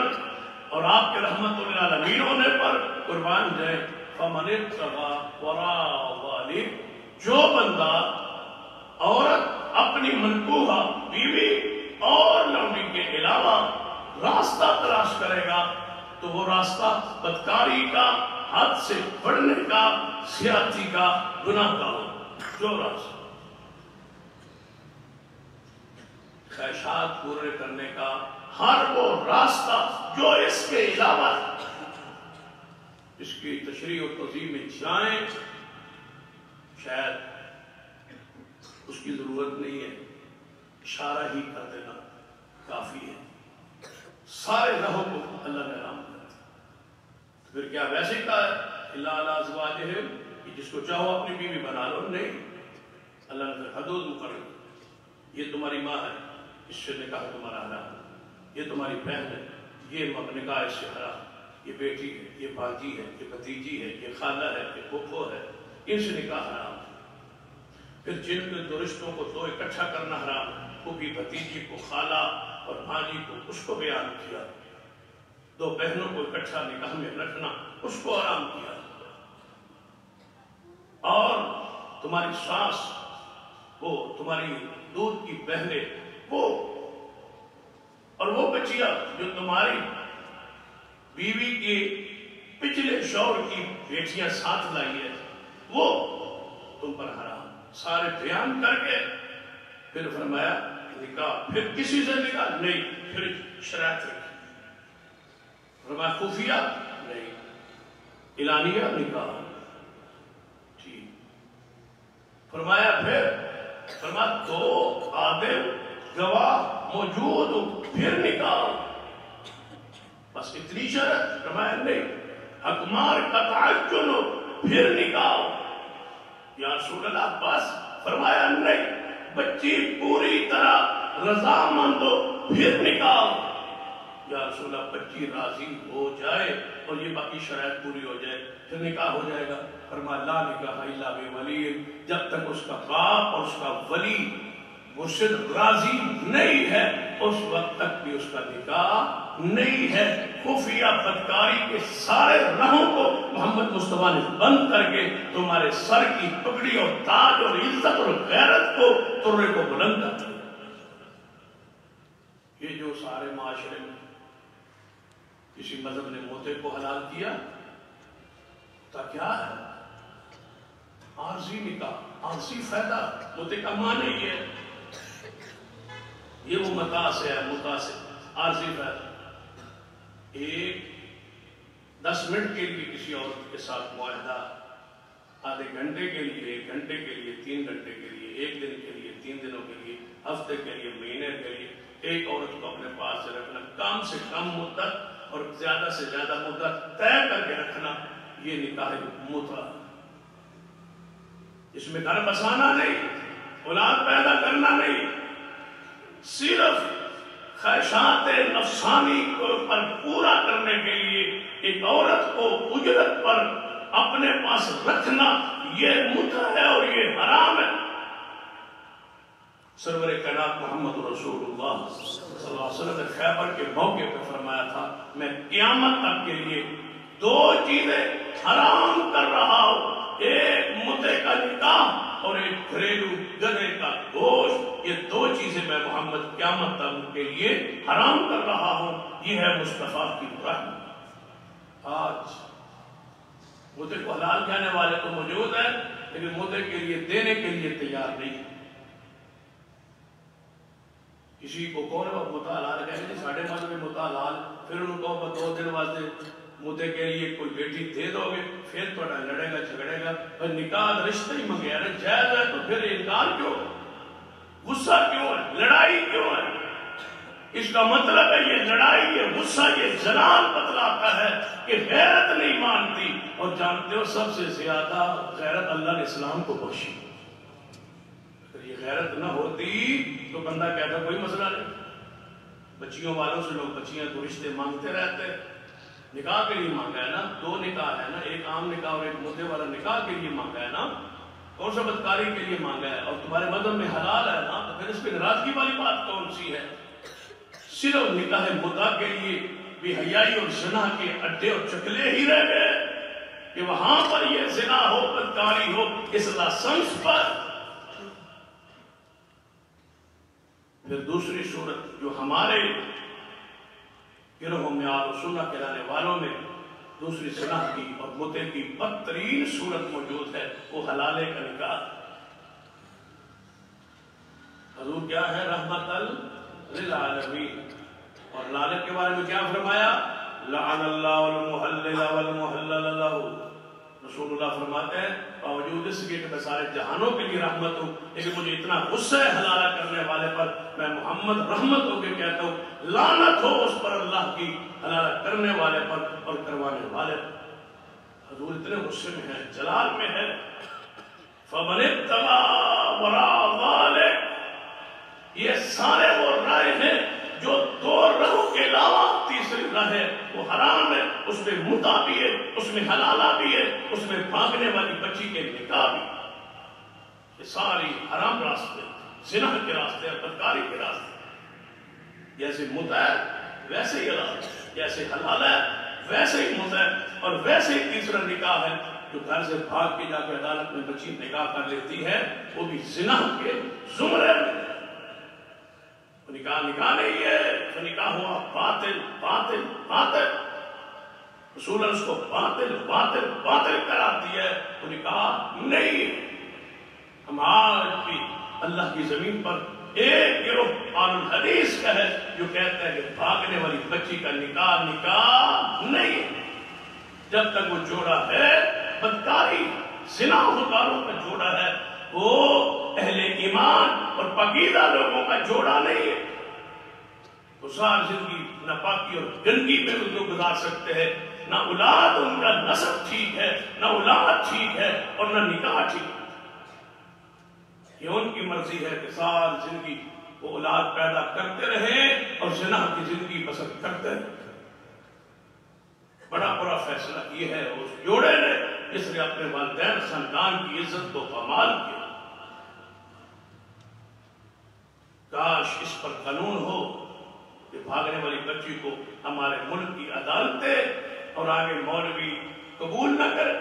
اور آپ کے رحمت للعالمین ہونے پر قربان جائے. فمن ابتغى وراء ذلك, جو بندہ عورت اپنی منکوحہ بیوی اور لونڈی کے علاوہ راستہ تلاش کرے گا تو وہ راستہ بدکاری کا, حد سے بڑھنے کا, زیادتی کا, گناہ کا ہو. جو راستہ خواہشات پورے کرنے کا, ہر وہ راستہ جو اس کے علاوہ اس کی تشریح و توضیح میں جائیں شاید اس کی ضرورت نہیں ہے, اشارہ ہی کر دینا کافی ہے. کیا ویسے کہا ہے الا علی ازواجہم کہ جس کو چاہو اپنی بیوی بنا لو؟ نہیں، اللہ نے حدود مقرر، یہ تمہاری ماں ہے اس سے نکاح تمہارا حرام، یہ تمہاری بہن ہے یہ نکاح اس سے حرام، یہ بیٹی ہے، یہ بھانجی ہے، یہ بھتیجی ہے، یہ خالہ ہے، یہ پھوپھو ہے، ان سے نکاح حرام ہے۔ پھر جن کے دو رشتوں کو دو اکٹھا کرنا حرام ہے، پھوپھی بھتیجی کو، خالہ اور بھانجی کو، اس کو بیان کیا۔ دو بہنوں کو اکٹھا نکاح میں رکھنا اس کو حرام کیا۔ اور تمہاری ساس، وہ تمہاری دودھ کی بہنیں، وہ اور وہ بچیاں جو تمہاری بیوی کے پچھلے شوہر کی بیٹیاں ساتھ لائی ہے، وہ تم پر حرام۔ سارے بیان کر کے پھر فرمایا نکاح پھر کسی سے نکاح نہیں، پھر شرائط رکھی، فرمایا خفیہ نہیں، اعلانیہ نکاح ٹھیک۔ فرمایا دو عادل گواہ موجود ہو پھر نکاح، بس اتنی شرط؟ فرمایا نہیں، حکمار کا تعجن ہو پھر نکاح۔ یا رسول اللہ بس؟ فرمایا نہیں، بچی پوری طرح رضامند ہو پھر نکاح۔ یا رسول اللہ بچی راضی ہو جائے اور یہ باقی شرائط پوری ہو جائے پھر نکاح ہو جائے گا؟ فرمایا لا نکاح الا بولی، جب تک اس کا باپ اور اس کا ولی مرشد راضی نہیں ہے اس وقت تک بھی اس کا نکاح نہیں ہے۔ خفیہ بدکاری کے سارے راہوں کو محمد مصطفیٰ نے بند کر کے تمہارے سر کی پگڑی اور تاج اور عزت اور غیرت کو، ترے کو بلند کر دیا۔ یہ جو سارے معاشرے میں کسی مذہب نے موتے کو حلال کیا تو کیا ہے؟ عارضی نکاح، عارضی فائدہ۔ موتے کا معنی یہ ہے، یہ وہ متاع سے ہے، متاع سے عارضی فائدہ۔ ایک 10 منٹ کے لیے کسی عورت کے ساتھ معاہدہ، آدھے گھنٹے کے لیے، 1 گھنٹے کے لیے، 3 گھنٹے کے لیے، 1 دن کے لیے، 3 دنوں کے لیے، ہفتے کے لیے، مہینے کے لیے، ایک عورت کو اپنے پاس سے رکھنا، کم سے کم مدت اور زیادہ سے زیادہ مدت طے کر کے رکھنا، یہ نکاح متعہ۔ اس میں گھر بسانا نہیں، اولاد پیدا کرنا نہیں، صرف خواہشات نفسانی کو پر پورا کرنے کے لیے ایک عورت کو اجرت پر اپنے پاس رکھنا، یہ متعہ ہے اور یہ حرام ہے۔ سرور کائنات محمد رسول اللہ صلی اللہ علیہ وسلم نے خیبر کے موقع پہ فرمایا تھا میں قیامت تک کے لیے 2 چیزیں حرام کر رہا ہوں، ایک متعے کا نکاح اور ایک گھریلو گدھے کا گوشت۔ یہ 2 چیزیں میں محمد قیامت تک کے لیے حرام کر رہا ہوں، یہ ہے مصطفیٰ کی رحمت۔ آج متعے کو حلال کہنے والے تو موجود ہیں لیکن متعے کے لیے دینے کے لیے تیار نہیں۔ کسی کو کون ہے متعہ حلال کہنے جی ساڑھے مذہب میں متعہ حلال، پھر ان کو 2 دن واسطے متعے کے لیے کوئی بیٹی دے دو گے، پھر تھوڑا لڑے گا جھگڑے گا، اور نکاح رشتہ ہی منگیا نا جائز ہے تو پھر انکار کیوں، غصہ کیوں ہے، لڑائی کیوں ہے؟ اس کا مطلب ہے یہ لڑائی، یہ غصہ، یہ جلال بتلاتا ہے کہ غیرت نہیں مانتی۔ اور جانتے ہو سب سے زیادہ غیرت اللہ نے اسلام کو بخشی۔ اگر یہ غیرت نہ ہوتی تو بندہ کہتا کوئی مسئلہ نہیں، بچیوں والوں سے لوگ بچیاں کو رشتے مانگتے رہتے، نکاح کے لیے مانگا ہے نا، 2 نکاح ہے نا، ایک عام نکاح اور ایک مدعے والا نکاح کے لیے مانگا ہے نا، کون سا بدکاری کے لیے مانگا ہے، اور تمہارے مذہب میں حلال ہے نا، تو پھر اس پہ ناراضگی والی بات کون سی ہے؟ صرف نکاح متعہ کے لیے بے حیائی اور زنا کے اڈے اور چکلے ہی رہ گئے کہ وہاں پر یہ زنا ہو، بدکاری ہو، اس لائسنس پر۔ پھر دوسری صورت جو ہمارے گروہوں میں آل سنت کے رہنے والوں میں دوسری زنا کی اور متعے کی بدترین صورت موجود ہے، وہ حلالے کا نکاح۔ حضور کیا ہے؟ رحمت للعالمین۔ اور لعنت کے بارے میں کیا فرمایا؟ لعن اللہ المحلل والمحلل لہ۔ رسول اللہ فرماتے ہیں باوجود اس کے کہ میں سارے جہانوں کے لیے رحمت ہوں، لیکن مجھے اتنا غصہ ہے حلالہ کرنے والے پر، میں محمد رحمت ہو کے کہتا ہوں لعنت ہو اس پر اللہ کی، حلالہ کرنے والے پر اور کروانے والے پر۔ حضور اتنے غصے میں ہیں، جلال میں ہے. فَمَنِ ابْتَغَىٰ وَرَاءَ ذَٰلِكَ، یہ سارے وہ رائے ہیں جو دو راہوں کے علاوہ تیسری راہ ہے وہ حرام ہے، اس میں متع بھی ہے، اس میں حلالہ بھی ہے، اس میں بھاگنے والی بچی کے نکاح بھی. یہ ساری حرام راستے، زنا کے راستے، بدکاری کے راستے. جیسے متع ہے ویسے ہی حلال ہے، جیسے حلال ہے ویسے ہی متع ہے، اور ویسے ہی تیسرا نکاح ہے جو گھر سے بھاگ کے جا کے عدالت میں بچی نکاح کر لیتی ہے، وہ بھی زنا کے زمرے میں. نکاح نہیں ہے تو نکاح ہوا باطل باطل باطل. رسول اس کو باطل باطل باطل قرار دیا ہے، تو نکاح نہیں ہے. ہم آج بھی اللہ کی زمین پر ایک گروہ اہل الحدیث کا ہے جو کہتا ہے کہ بھاگنے والی بچی کا نکاح نہیں ہے. جب تک وہ جوڑا ہے بدکاری زنا ہوکاروں کا جوڑا ہے، وہ اہل ایمان اور پاکیزہ لوگوں کا جوڑا نہیں ہے. وہ ساری زندگی ناپاکی اور گندگی میں وہ گزار سکتے ہیں. نہ اولاد ان کا نسب ٹھیک ہے، نہ اولاد ٹھیک ہے، اور نہ نکاح ٹھیک ہے. یہ ان کی مرضی ہے کہ ساری زندگی وہ اولاد پیدا کرتے رہے اور زنا کی زندگی بسر کرتے رہے. بڑا برا فیصلہ یہ ہے اس جوڑے نے جس نے اپنے والدین خاندان کی عزت کو پامال کیا. کاش اس پر قانون ہو کہ بھاگنے والی بچی کو ہمارے ملک کی عدالتیں اور آگے مولوی قبول نہ کرے.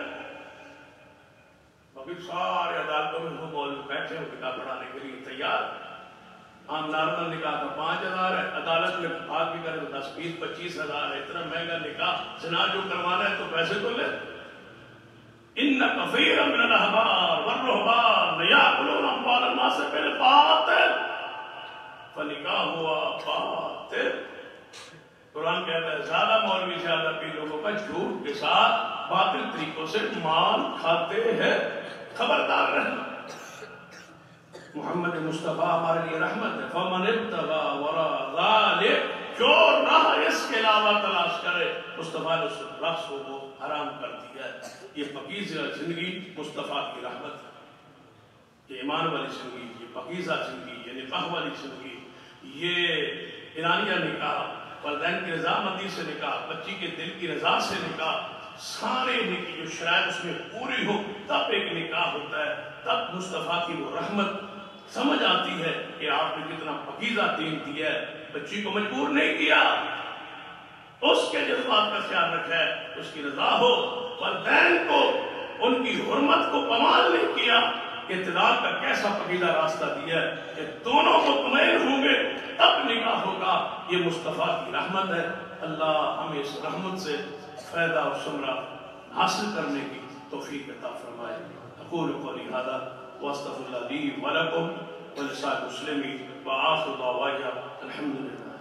ابھی سارے عدالتوں میں وہ مولوی بیٹھے ہیں نکاح پڑھانے کے لیے تیار. عام نارمل نکاح کا 5,000 ہے، عدالت میں بھاگ بھی کرے تو 10, 20, 25,000 ہے. اتنا مہنگا نکاح زنا جو کروانا ہے تو پیسے تو لے. ان کثیر من الاحبار والرهبان یاکلون اموال الناس بالباطل فنکاح ہوا باطل. قرآن کہتا ہے زیادہ مولوی زیادہ بھی لوگوں کا جھوٹ کے ساتھ باطل طریقوں سے مال کھاتے ہیں. خبردار رہنا. محمد مصطفیٰ ہمارے لیے رحمت ہے. فَمَنِ ابْتَغَىٰ وَرَاءَ ذَٰلِكَ، جو راہ اس کے علاوہ تلاش کرے مصطفیٰ نے اس رقص کو وہ حرام کر دیا ہے. یہ پاکیزہ زندگی مصطفیٰ کی رحمت ہے. یہ ایمان والی زندگی، یہ پاکیزہ زندگی، یہ نکاح والی زندگی، یہ ایرانیہ نکاح، والدین کی رضامندی سے نکاح، بچی کے دل کی رضا سے نکاح، سارے نکاح جو شرائط اس میں پوری ہو تب ایک نکاح ہوتا ہے. تب مصطفیٰ کی وہ رحمت سمجھ آتی ہے کہ آپ نے کتنا پاکیزہ دین دیا ہے. بچی کو مجبور نہیں کیا، اس کے جذبات کا خیال رکھا ہے، اس کی رضا ہو. والدین کو ان کی حرمت کو پامال نہیں کیا. اطلاق کا کیسا پاکیزہ راستہ دیا ہے کہ دونوں مطمئن ہوں گے تب نکاح ہوگا. یہ مصطفیٰ کی رحمت ہے. اللہ ہمیں اس رحمت سے فائدہ اور ثمرہ حاصل کرنے کی توفیق عطا فرمائے. اقول قولی ھذا واستغفر اللہ لی ولکم ولسائر المسلمین وآخر دعوانا الحمدللہ.